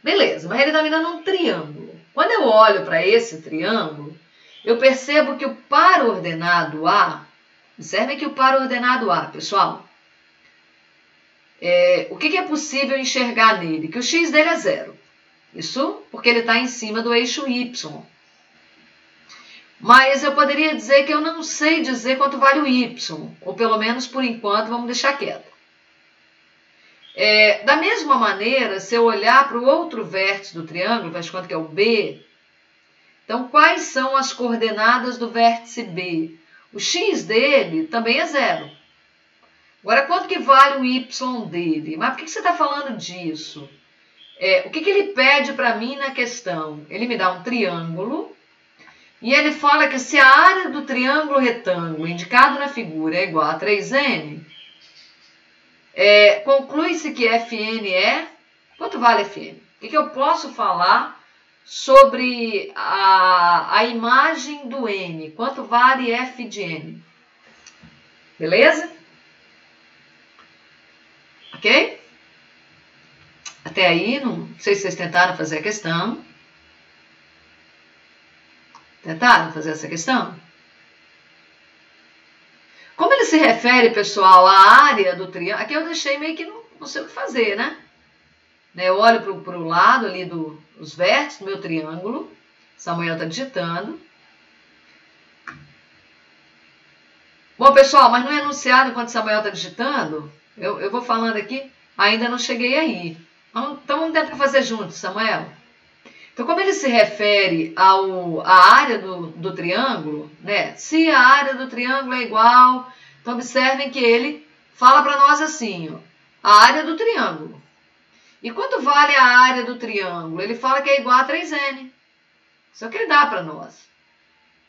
Beleza, mas ele está me dando um triângulo. Quando eu olho para esse triângulo, eu percebo que o par ordenado A, observem que o par ordenado A, pessoal, o que é possível enxergar nele? Que o x dele é 0. Isso porque ele está em cima do eixo Y. Mas eu poderia dizer que eu não sei dizer quanto vale o Y, ou pelo menos por enquanto vamos deixar quieto. Da mesma maneira, se eu olhar para o outro vértice do triângulo, faz de conta que é o B, Então, quais são as coordenadas do vértice B? O x dele também é 0. Agora, quanto que vale o y dele? Mas por que você está falando disso? O que ele pede para mim na questão? Ele me dá um triângulo e ele fala que se a área do triângulo retângulo indicado na figura é igual a 3n, conclui-se que Fn é... Quanto vale Fn? O que eu posso falar sobre a imagem do n? Quanto vale f de n? Beleza? Ok? Até aí, não sei se vocês tentaram fazer a questão. Tentaram fazer essa questão? Como ele se refere, pessoal, à área do triângulo... Aqui eu deixei meio que não sei o que fazer, né? Eu olho para o lado ali dos vértices do meu triângulo. Samuel está digitando. Bom, pessoal, mas no enunciado, enquanto Samuel está digitando, eu vou falando aqui, ainda não cheguei aí. Então vamos tentar fazer juntos, Samuel. Então, como ele se refere à área do triângulo, né? Se a área do triângulo é igual, então observem que ele fala para nós assim, ó, a área do triângulo. E quanto vale a área do triângulo? Ele fala que é igual a 3n. Isso é o que ele dá para nós.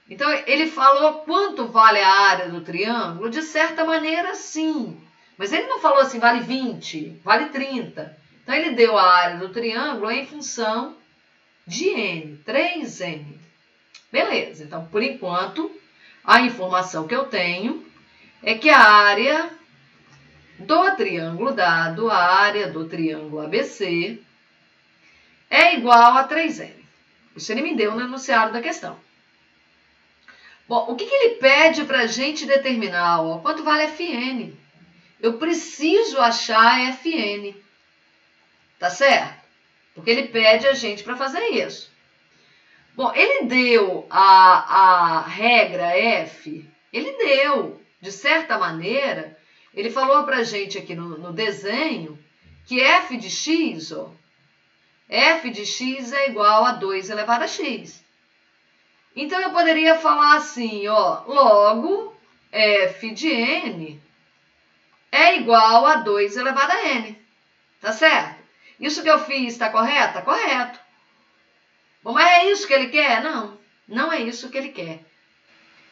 Então, ele falou quanto vale a área do triângulo? De certa maneira, sim. Mas ele não falou assim, vale 20, vale 30. Então, ele deu a área do triângulo em função de n, 3n. Beleza, então, por enquanto, a informação que eu tenho é que a área do triângulo dado, a área do triângulo ABC, é igual a 3n. Isso ele me deu no enunciado da questão. Bom, o que ele pede para a gente determinar? Ó, quanto vale Fn? Eu preciso achar Fn. Tá certo? Porque ele pede a gente para fazer isso. Bom, ele deu a regra F, ele deu, de certa maneira, ele falou para a gente aqui no desenho que f de x, ó, f de x é igual a 2 elevado a x. Então, eu poderia falar assim, ó, logo f de n é igual a 2 elevado a n. Tá certo? Isso que eu fiz está correto? Está correto. Bom, mas é isso que ele quer? Não, não é isso que ele quer.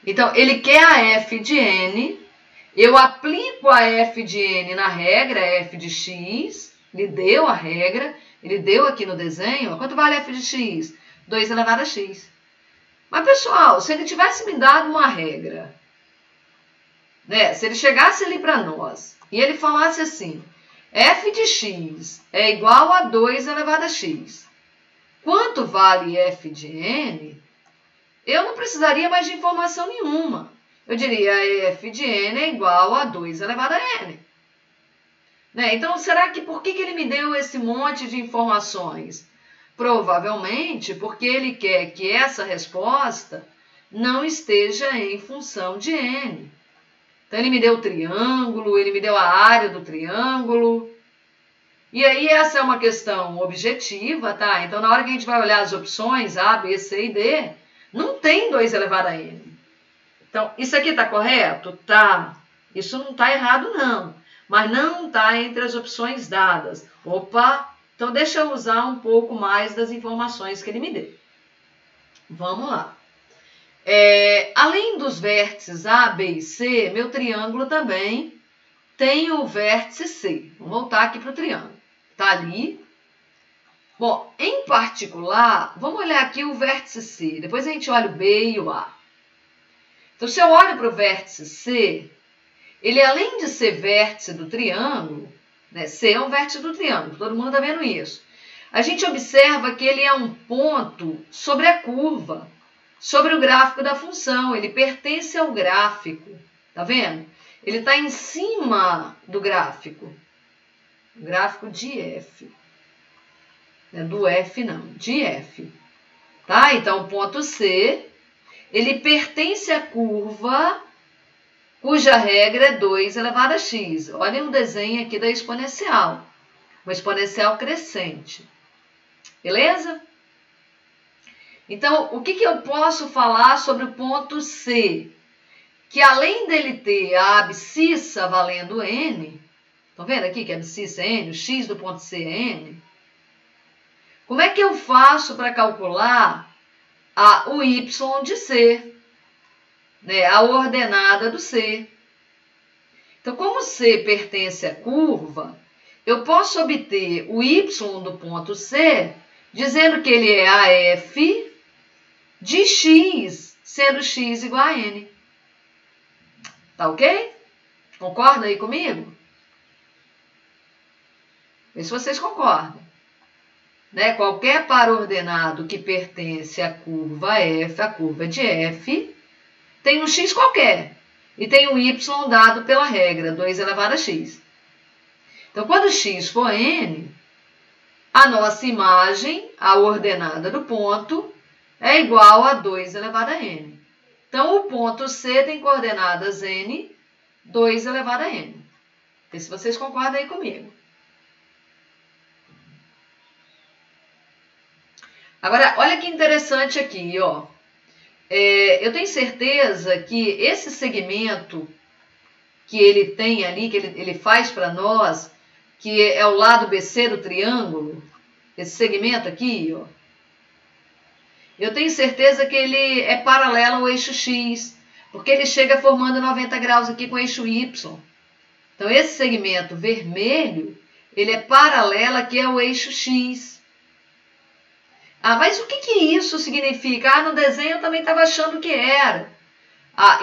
Então, ele quer a f de n, eu aplico a f de n na regra, f de x, ele deu a regra, ele deu aqui no desenho, ó, quanto vale f de x? 2 elevado a x. Mas, pessoal, se ele tivesse me dado uma regra, né, se ele chegasse ali para nós e ele falasse assim, f de x é igual a 2 elevado a x, quanto vale f de n? Eu não precisaria mais de informação nenhuma. Eu diria f de n é igual a 2 elevado a n. Né? Então, será que por que ele me deu esse monte de informações? Provavelmente porque ele quer que essa resposta não esteja em função de n. Então, ele me deu o triângulo, ele me deu a área do triângulo. E aí, essa é uma questão objetiva, tá? Então, na hora que a gente vai olhar as opções A, B, C e D, não tem 2 elevado a n. Então, isso aqui está correto? Tá. Isso não está errado, não. Mas não está entre as opções dadas. Opa! Então, deixa eu usar um pouco mais das informações que ele me deu. Vamos lá. Além dos vértices A, B e C, meu triângulo também tem o vértice C. Vamos voltar aqui para o triângulo. Está ali. Bom, em particular, vamos olhar aqui o vértice C. Depois a gente olha o B e o A. Então, se eu olho para o vértice C, ele além de ser vértice do triângulo, né, C é um vértice do triângulo, todo mundo está vendo isso. A gente observa que ele é um ponto sobre a curva, sobre o gráfico da função, ele pertence ao gráfico, tá vendo? Ele está em cima do gráfico de f. Não é do f não, de f. Tá? Então, o ponto C, ele pertence à curva cuja regra é 2 elevado a x. Olhem o desenho aqui da exponencial. Uma exponencial crescente. Beleza? Então, o que eu posso falar sobre o ponto C? Que além dele ter a abscissa valendo n, estão vendo aqui que a abscissa é n, o x do ponto C é n? Como é que eu faço para calcular o y de C, né, a ordenada do C? Então, como C pertence à curva, eu posso obter o y do ponto C dizendo que ele é a f de x, sendo x igual a n. Tá ok? Concorda aí comigo? Vê se vocês concordam. Né? Qualquer par ordenado que pertence à curva f, a curva de f, tem um x qualquer. E tem um y dado pela regra, 2 elevado a x. Então, quando x for n, a nossa imagem, a ordenada do ponto, é igual a 2 elevado a n. Então, o ponto C tem coordenadas n, 2 elevado a n. Vê se vocês concordam aí comigo. Agora, olha que interessante aqui, ó. Eu tenho certeza que esse segmento que ele tem ali, que ele faz para nós, que é o lado BC do triângulo, esse segmento aqui, ó, eu tenho certeza que ele é paralelo ao eixo X, porque ele chega formando 90 graus aqui com o eixo Y. Então, esse segmento vermelho, ele é paralelo aqui ao eixo X. Mas o que isso significa? No desenho eu também estava achando que era.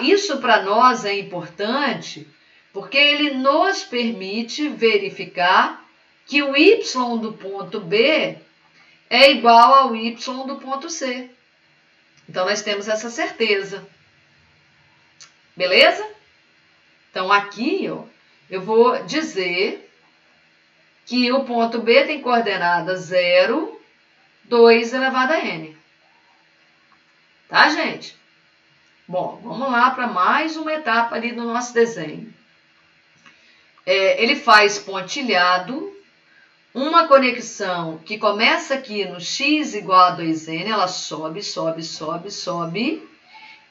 Isso para nós é importante, porque ele nos permite verificar que o y do ponto B é igual ao y do ponto C. Então, nós temos essa certeza. Beleza? Então, aqui, ó, eu vou dizer que o ponto B tem coordenada 0, 2 elevado a n. Tá, gente? Bom, vamos lá para mais uma etapa ali do nosso desenho. Ele faz pontilhado, uma conexão que começa aqui no x igual a 2n, ela sobe, sobe, sobe, sobe,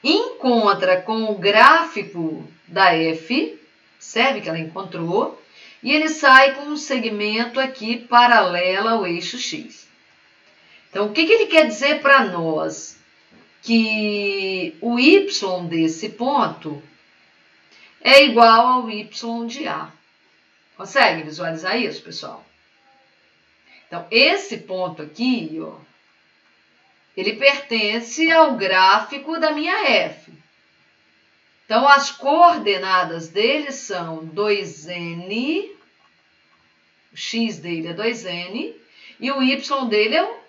encontra com o gráfico da f, percebe que ela encontrou, e ele sai com um segmento aqui paralelo ao eixo x. Então, o que ele quer dizer para nós? Que o y desse ponto é igual ao y de A. Consegue visualizar isso, pessoal? Então, esse ponto aqui, ó, ele pertence ao gráfico da minha f. Então, as coordenadas dele são 2n, o x dele é 2n, e o y dele eu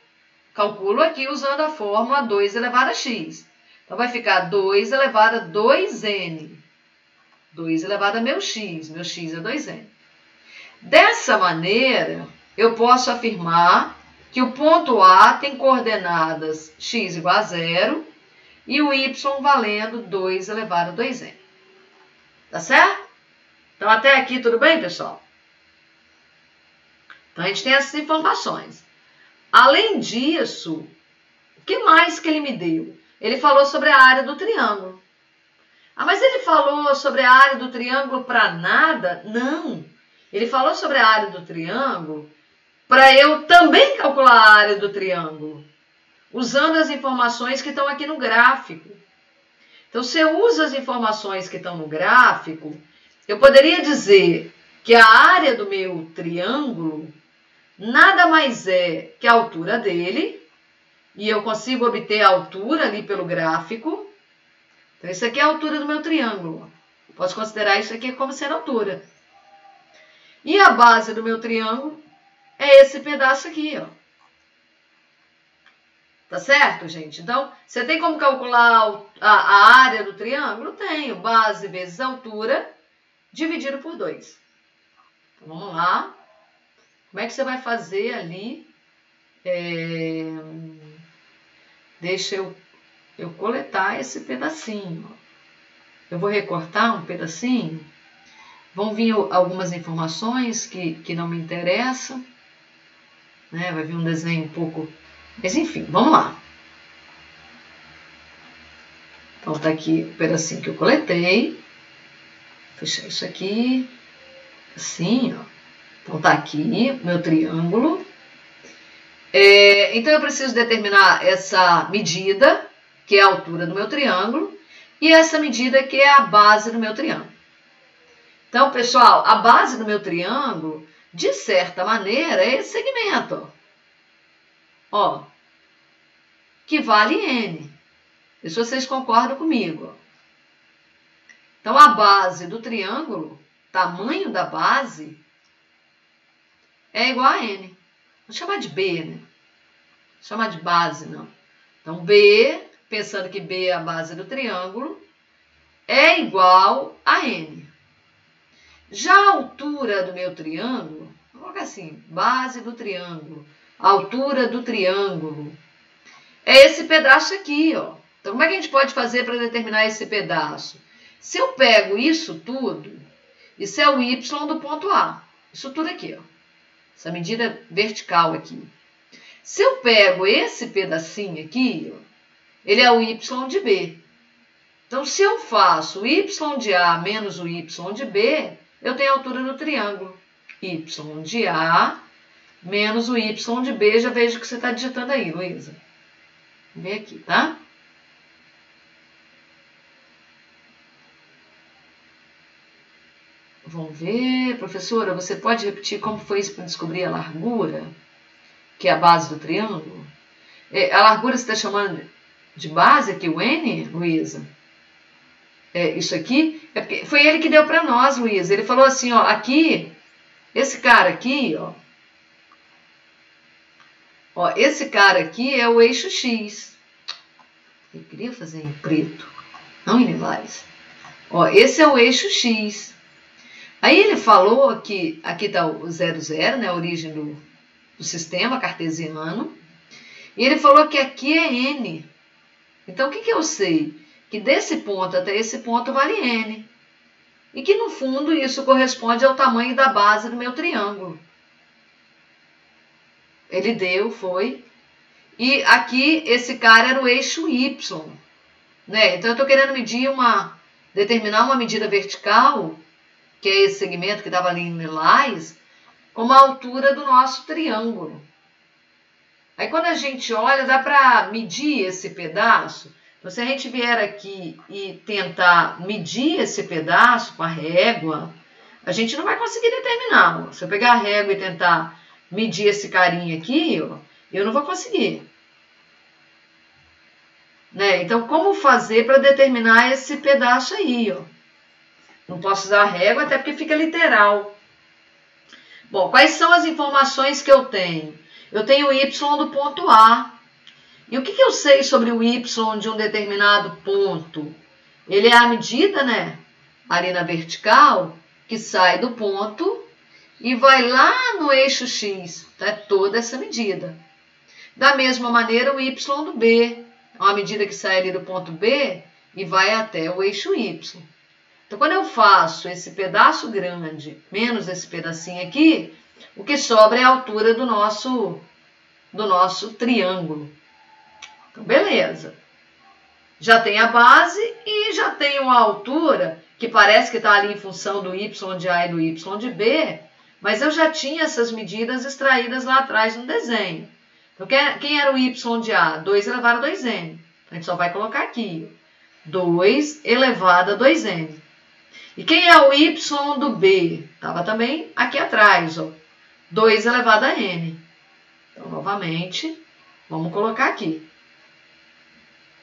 calculo aqui usando a fórmula 2 elevado a x. Então, vai ficar 2 elevado a 2n. 2 elevado a meu x é 2n. Dessa maneira, eu posso afirmar que o ponto A tem coordenadas x igual a 0 e o y valendo 2 elevado a 2n. Tá certo? Então, até aqui tudo bem, pessoal? Então, a gente tem essas informações. Além disso, o que mais que ele me deu? Ele falou sobre a área do triângulo. Mas ele falou sobre a área do triângulo para nada? Não. Ele falou sobre a área do triângulo para eu também calcular a área do triângulo, usando as informações que estão aqui no gráfico. Então, se eu uso as informações que estão no gráfico, eu poderia dizer que a área do meu triângulo nada mais é que a altura dele, e eu consigo obter a altura ali pelo gráfico. Então, isso aqui é a altura do meu triângulo. Posso considerar isso aqui como sendo a altura. E a base do meu triângulo é esse pedaço aqui, ó. Tá certo, gente? Então, você tem como calcular a área do triângulo? Tenho. Base vezes altura, dividido por 2. Então, vamos lá. Como é que você vai fazer ali? Deixa eu coletar esse pedacinho. Eu vou recortar um pedacinho. Vão vir algumas informações que não me interessam. Né? Vai vir um desenho um pouco... Mas, enfim, vamos lá. Então, tá aqui o pedacinho que eu coletei. Fechar isso aqui. Assim, ó. Então, tá aqui o meu triângulo. Então, eu preciso determinar essa medida, que é a altura do meu triângulo, e essa medida que é a base do meu triângulo. Então, pessoal, a base do meu triângulo, de certa maneira, é esse segmento, ó, que vale N. E se vocês concordam comigo. Então, a base do triângulo, tamanho da base, é igual a N. Vou chamar de B, né? Vou chamar de base, não. Então, B, pensando que B é a base do triângulo, é igual a N. Já a altura do meu triângulo, vou colocar assim, base do triângulo, altura do triângulo, é esse pedaço aqui, ó. Então, como é que a gente pode fazer para determinar esse pedaço? Se eu pego isso tudo, isso é o Y do ponto A. Isso tudo aqui, ó. Essa medida vertical aqui. Se eu pego esse pedacinho aqui, ó, ele é o Y de B. Então, se eu faço o Y de A menos o Y de B, eu tenho a altura do triângulo. Y de A menos o Y de B. Já vejo o que você está digitando aí, Luísa. Vem aqui, tá? Vamos ver, professora, você pode repetir como foi isso para descobrir a largura, que é a base do triângulo? A largura você está chamando de base aqui, o N, Luísa? Isso aqui, porque foi ele que deu para nós, Luísa. Ele falou assim, ó, aqui, esse cara aqui, ó, esse cara aqui é o eixo X. Eu queria fazer em preto, não em lilás. Ó, esse é o eixo X. Aí ele falou que aqui está o 0, 0, né, a origem do sistema cartesiano. E ele falou que aqui é N. Então, o que eu sei? Que desse ponto até esse ponto vale N. E que, no fundo, isso corresponde ao tamanho da base do meu triângulo. Ele deu, foi. E aqui, esse cara era o eixo Y. Né? Então, eu estou querendo determinar uma medida vertical, que é esse segmento que estava ali em lilás, como a altura do nosso triângulo. Aí, quando a gente olha, dá para medir esse pedaço. Então, se a gente vier aqui e tentar medir esse pedaço com a régua, a gente não vai conseguir determinar. Ó. Se eu pegar a régua e tentar medir esse carinha aqui, ó, eu não vou conseguir. Né? Então, como fazer para determinar esse pedaço aí? Ó? Não posso usar a régua, até porque fica literal. Bom, quais são as informações que eu tenho? Eu tenho o Y do ponto A. E o que eu sei sobre o Y de um determinado ponto? Ele é a medida, né? Ali na vertical, que sai do ponto e vai lá no eixo X. Então, é toda essa medida. Da mesma maneira, o Y do B. É uma medida que sai ali do ponto B e vai até o eixo Y. Então, quando eu faço esse pedaço grande menos esse pedacinho aqui, o que sobra é a altura do nosso triângulo. Então, beleza. Já tem a base e já tenho a altura, que parece que está ali em função do Y de A e do Y de B, mas eu já tinha essas medidas extraídas lá atrás no desenho. Então, quem era o Y de A? 2 elevado a 2N. A gente só vai colocar aqui. 2 elevado a 2N. E quem é o Y do B? Estava também aqui atrás, ó. 2 elevado a N. Então, novamente, vamos colocar aqui.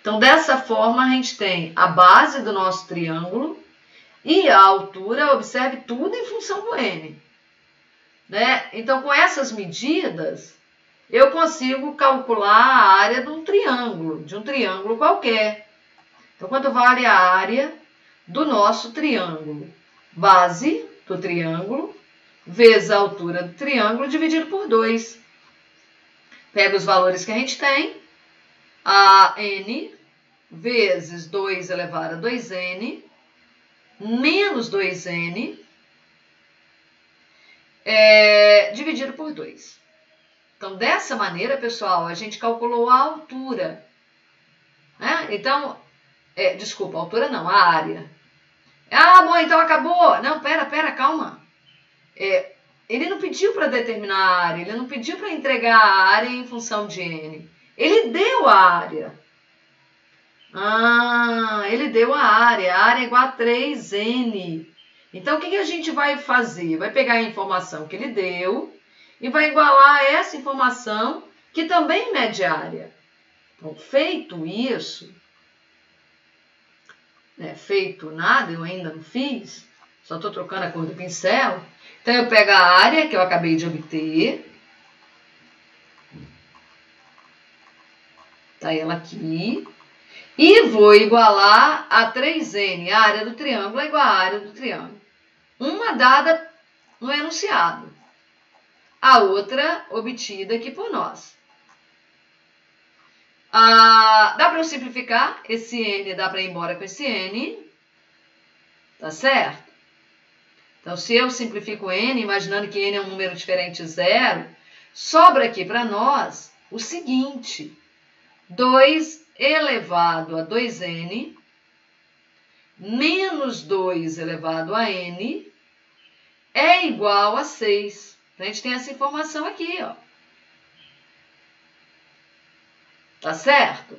Então, dessa forma, a gente tem a base do nosso triângulo e a altura, observe, tudo em função do N. Né? Então, com essas medidas, eu consigo calcular a área de um triângulo qualquer. Então, quanto vale a área do nosso triângulo? Base do triângulo vezes a altura do triângulo dividido por 2. Pega os valores que a gente tem. A N vezes 2 elevado a 2N menos 2N dividido por 2. Então, dessa maneira, pessoal, a gente calculou a altura. Né? Então, Desculpa, a altura não, a área. Ah, bom, então acabou. Não, pera, calma. Ele não pediu para determinar a área, ele não pediu para entregar a área em função de n. Ele deu a área. Ele deu a área é igual a 3n. Então, o que a gente vai fazer? Vai pegar a informação que ele deu e vai igualar essa informação que também mede a área. Então, feito isso, feito nada, eu ainda não fiz, só estou trocando a cor do pincel. Então, eu pego a área que eu acabei de obter, tá ela aqui, e vou igualar a 3n, a área do triângulo é igual à área do triângulo. Uma dada no enunciado, a outra obtida aqui por nós. Dá para eu simplificar? Esse n dá para ir embora com esse n, tá certo? Então, se eu simplifico n, imaginando que n é um número diferente de zero, sobra aqui para nós o seguinte: 2 elevado a 2n menos 2 elevado a n é igual a 6. Então, a gente tem essa informação aqui, ó. Tá certo?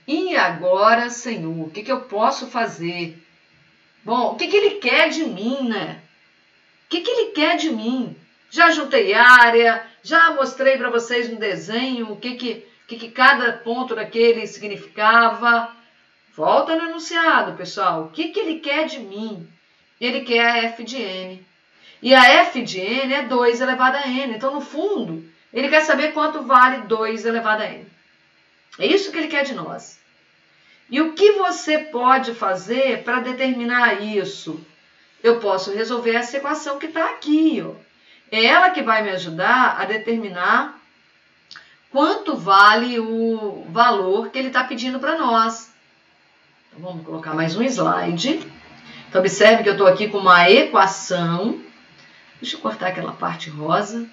E agora, Senhor, o que eu posso fazer? Bom, o que ele quer de mim, né? O que ele quer de mim? Já juntei área, já mostrei para vocês no desenho o que cada ponto daquele significava. Volta no enunciado, pessoal. O que ele quer de mim? Ele quer a f de n. E a f de n é 2 elevado a n. Então, no fundo, ele quer saber quanto vale 2 elevado a n. É isso que ele quer de nós. E o que você pode fazer para determinar isso? Eu posso resolver essa equação que está aqui, ó. É ela que vai me ajudar a determinar quanto vale o valor que ele está pedindo para nós. Então, vamos colocar mais um slide. Então, observe que eu estou aqui com uma equação. Deixa eu cortar aquela parte rosa.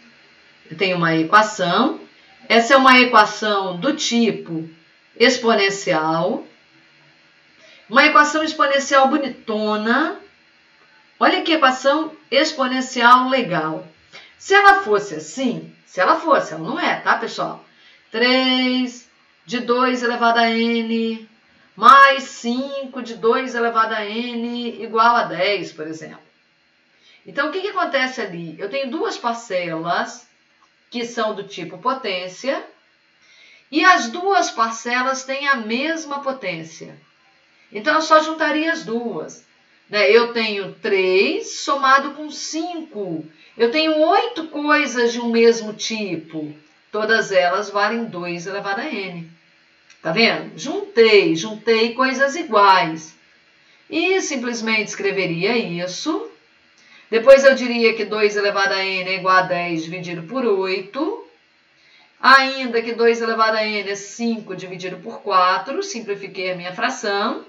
Eu tenho uma equação. Essa é uma equação do tipo exponencial. Uma equação exponencial bonitona. Olha que equação exponencial legal. Se ela fosse assim, ela não é, tá, pessoal? 3 de 2 elevado a n mais 5 de 2 elevado a n igual a 10, por exemplo. Então, o que acontece ali? Eu tenho duas parcelas que são do tipo potência e as duas parcelas têm a mesma potência. Então, eu só juntaria as duas. Eu tenho 3 somado com 5. Eu tenho 8 coisas de um mesmo tipo. Todas elas valem 2 elevado a n. Tá vendo? Juntei coisas iguais. E simplesmente escreveria isso. Depois eu diria que 2 elevado a n é igual a 10 dividido por 8. Ainda que 2 elevado a n é 5 dividido por 4. Simplifiquei a minha fração.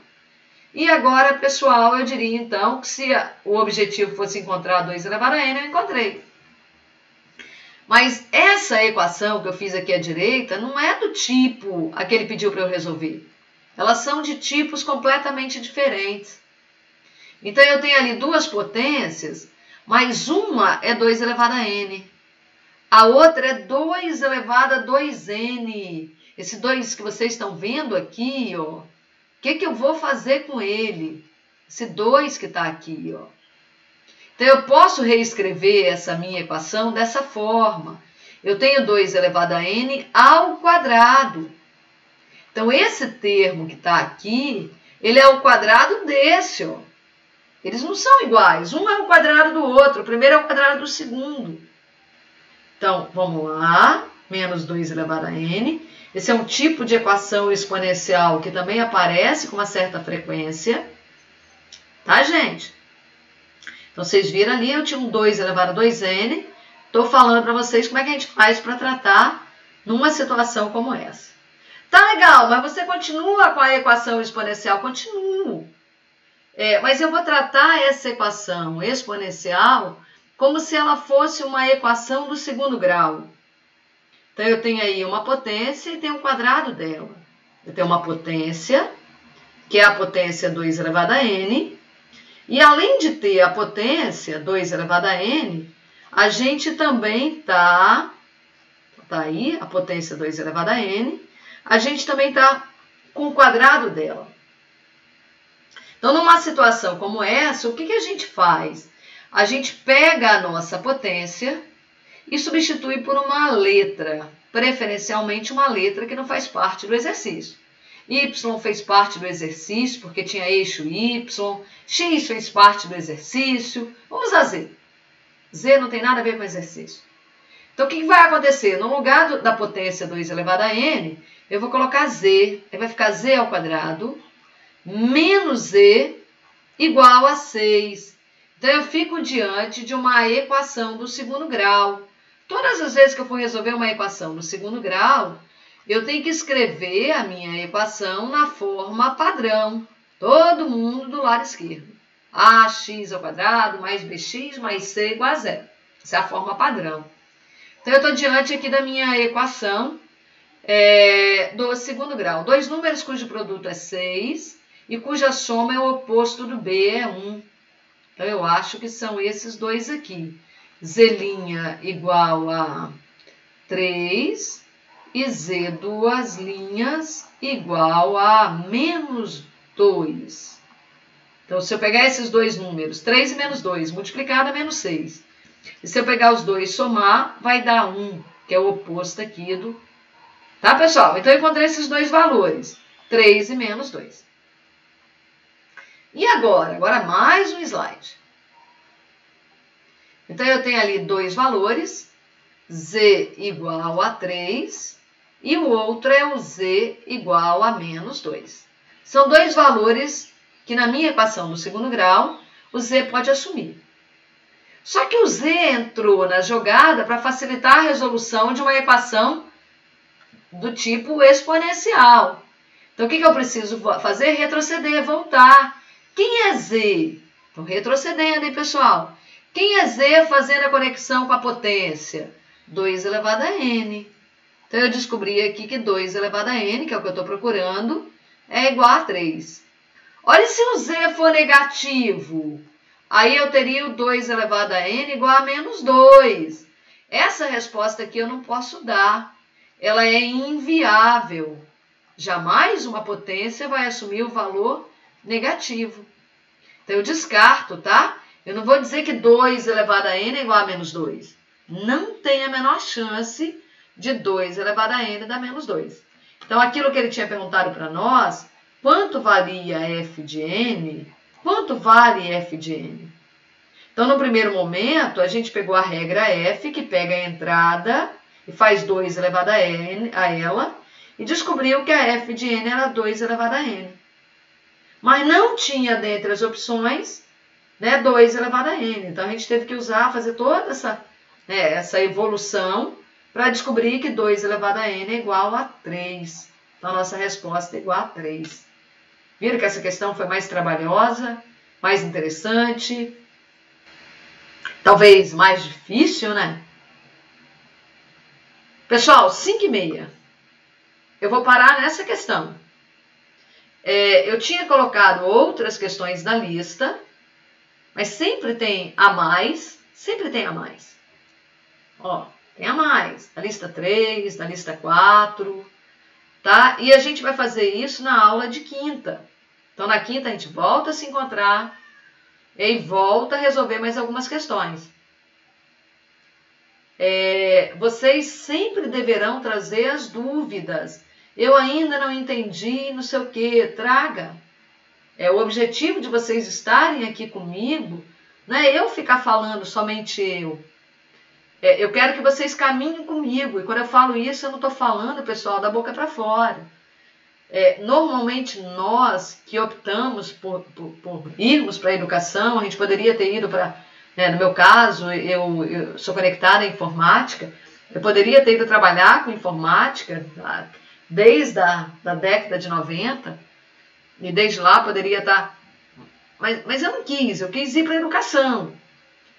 E agora, pessoal, eu diria então que se o objetivo fosse encontrar 2 elevado a n, eu encontrei. Mas essa equação que eu fiz aqui à direita não é do tipo a que ele pediu para eu resolver. Elas são de tipos completamente diferentes. Então, eu tenho ali duas potências, mas uma é 2 elevado a n. A outra é 2 elevado a 2n. Esse 2 que vocês estão vendo aqui, ó. O que eu vou fazer com ele? Esse 2 que está aqui, ó. Então, eu posso reescrever essa minha equação dessa forma. Eu tenho 2 elevado a n ao quadrado. Então, esse termo que está aqui, ele é o quadrado desse, ó. Eles não são iguais. Um é o quadrado do outro. O primeiro é o quadrado do segundo. Então, vamos lá. Menos 2 elevado a n. Esse é um tipo de equação exponencial que também aparece com uma certa frequência. Tá, gente? Então, vocês viram ali, eu tinha um 2 elevado a 2n. Estou falando para vocês como é que a gente faz para tratar numa situação como essa. Tá legal, mas você continua com a equação exponencial? Continuo. Mas eu vou tratar essa equação exponencial como se ela fosse uma equação do segundo grau. Então, eu tenho aí uma potência e tenho um quadrado dela. Eu tenho uma potência, que é a potência 2 elevado a n, e além de ter a potência 2 elevado a n, a gente também tá aí, a potência 2 elevado a n, a gente também tá com o quadrado dela. Então, numa situação como essa, o que a gente faz? A gente pega a nossa potência e substitui por uma letra, preferencialmente uma letra que não faz parte do exercício. Y fez parte do exercício porque tinha eixo Y, X fez parte do exercício, vamos a Z. Z não tem nada a ver com exercício. Então, o que vai acontecer? No lugar da potência 2 elevado a n, eu vou colocar Z, aí vai ficar Z ao quadrado, menos Z igual a 6. Então, eu fico diante de uma equação do segundo grau. Todas as vezes que eu for resolver uma equação do segundo grau, eu tenho que escrever a minha equação na forma padrão. Todo mundo do lado esquerdo. Ax ao quadrado mais bx mais c igual a zero. Essa é a forma padrão. Então, eu estou diante aqui da minha equação do segundo grau. Dois números cujo produto é 6 e cuja soma é o oposto do b, é 1. Então, eu acho que são esses dois aqui. Z' igual a 3 e Z duas linhas igual a menos 2. Então, se eu pegar esses dois números, 3 e menos 2, multiplicado a menos 6. E se eu pegar os dois somar, vai dar 1, que é o oposto aqui do... Tá, pessoal? Então, eu encontrei esses dois valores, 3 e menos 2. E agora? Agora mais um slide. Então, eu tenho ali dois valores, Z igual a 3 e o outro é o Z igual a menos 2. São dois valores que na minha equação do segundo grau, o Z pode assumir. Só que o Z entrou na jogada para facilitar a resolução de uma equação do tipo exponencial. Então, o que eu preciso fazer? Retroceder, voltar. Quem é Z? Estou retrocedendo, hein, pessoal? Quem é Z fazendo a conexão com a potência? 2 elevado a n. Então, eu descobri aqui que 2 elevado a n, que é o que eu estou procurando, é igual a 3. Olha, se o Z for negativo, aí eu teria o 2 elevado a n igual a menos 2. Essa resposta aqui eu não posso dar. Ela é inviável. Jamais uma potência vai assumir o valor negativo. Então, eu descarto, tá? Eu não vou dizer que 2 elevado a n é igual a menos 2. Não tem a menor chance de 2 elevado a n dar menos 2. Então, aquilo que ele tinha perguntado para nós, quanto valia f de n? Quanto vale f de n? Então, no primeiro momento, a gente pegou a regra f, que pega a entrada e faz 2 elevado a ela, e descobriu que a f de n era 2 elevado a n. Mas não tinha dentre as opções, 2 elevado a n. Então, a gente teve que fazer toda essa evolução para descobrir que 2 elevado a n é igual a 3. Então, a nossa resposta é igual a 3. Viram que essa questão foi mais trabalhosa, mais interessante, talvez mais difícil, né? Pessoal, 5h30. Eu vou parar nessa questão. Eu tinha colocado outras questões na lista, mas sempre tem a mais, sempre tem a mais. Ó, tem a mais, na lista 3, na lista 4, tá? E a gente vai fazer isso na aula de quinta. Então, na quinta a gente volta a se encontrar e volta a resolver mais algumas questões. Vocês sempre deverão trazer as dúvidas. Eu ainda não entendi, não sei o que, traga. O objetivo de vocês estarem aqui comigo, não é eu ficar falando somente eu. Eu quero que vocês caminhem comigo. E quando eu falo isso, eu não estou falando, pessoal, da boca para fora. Normalmente, nós que optamos por irmos para a educação, a gente poderia ter ido para... no meu caso, eu sou conectada à informática, eu poderia ter ido trabalhar com informática desde a década de 90, e desde lá poderia estar... Mas eu não quis, eu quis ir para a educação.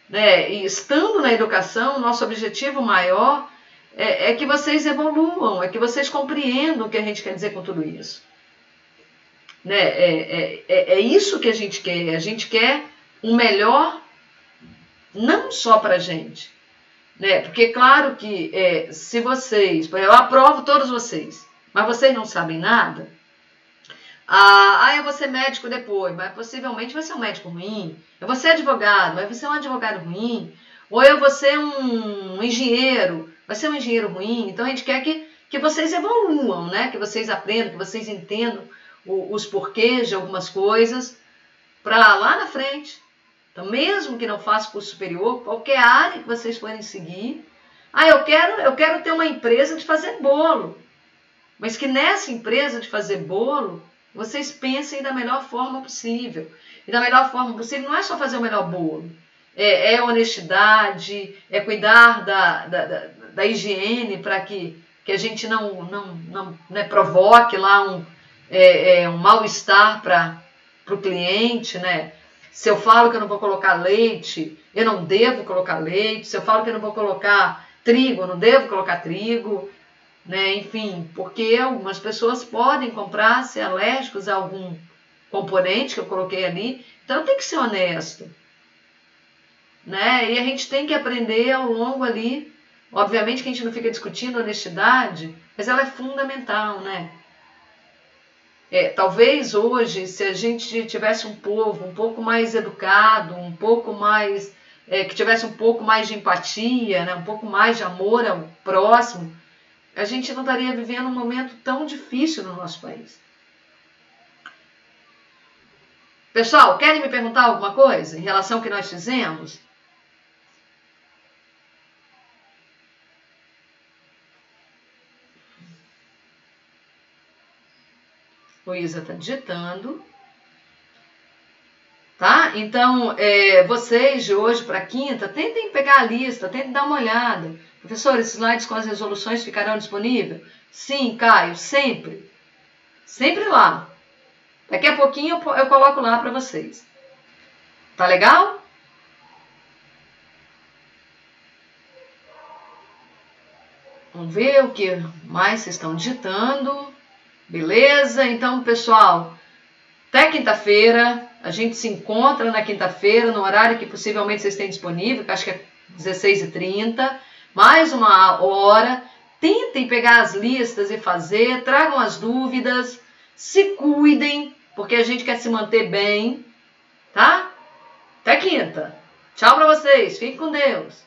E estando na educação, nosso objetivo maior é que vocês evoluam, é que vocês compreendam o que a gente quer dizer com tudo isso. Né? É isso que a gente quer. A gente quer um melhor não só para a gente. Né? Porque, claro que se vocês... Eu aprovo todos vocês, mas vocês não sabem nada. Eu vou ser médico depois, mas possivelmente vai ser um médico ruim. Eu vou ser advogado, mas vai ser um advogado ruim. Ou eu vou ser um engenheiro, vai ser um engenheiro ruim. Então a gente quer que vocês evoluam, né? Que vocês aprendam, que vocês entendam os porquês de algumas coisas para lá na frente. Então, mesmo que não faça curso superior, qualquer área que vocês forem seguir, eu quero ter uma empresa de fazer bolo. Mas que nessa empresa de fazer bolo, vocês pensem da melhor forma possível. E da melhor forma possível não é só fazer o melhor bolo. É honestidade, é cuidar da higiene para que a gente não provoque lá um mal-estar para o cliente, né? Se eu falo que eu não vou colocar leite, eu não devo colocar leite. Se eu falo que eu não vou colocar trigo, eu não devo colocar trigo. Né? Enfim, porque algumas pessoas podem comprar, ser alérgicos a algum componente que eu coloquei ali. Então tem que ser honesto. Né? E a gente tem que aprender ao longo ali. Obviamente que a gente não fica discutindo honestidade, mas ela é fundamental, né? Talvez hoje, se a gente tivesse um povo um pouco mais educado, um pouco mais, que tivesse um pouco mais de empatia, né? Um pouco mais de amor ao próximo, a gente não estaria vivendo um momento tão difícil no nosso país. Pessoal, querem me perguntar alguma coisa em relação ao que nós fizemos? Luísa está digitando. Tá? Então, vocês de hoje para quinta, tentem pegar a lista, tentem dar uma olhada. Professor, esses slides com as resoluções ficarão disponíveis? Sim, Caio, sempre. Sempre lá. Daqui a pouquinho eu coloco lá para vocês. Tá legal? Vamos ver o que mais vocês estão digitando. Beleza? Então, pessoal, até quinta-feira. A gente se encontra na quinta-feira, no horário que possivelmente vocês têm disponível, que acho que é 16h30. Mais uma hora. Tentem pegar as listas e fazer. Tragam as dúvidas. Se cuidem, porque a gente quer se manter bem. Tá? Até quinta. Tchau para vocês. Fiquem com Deus.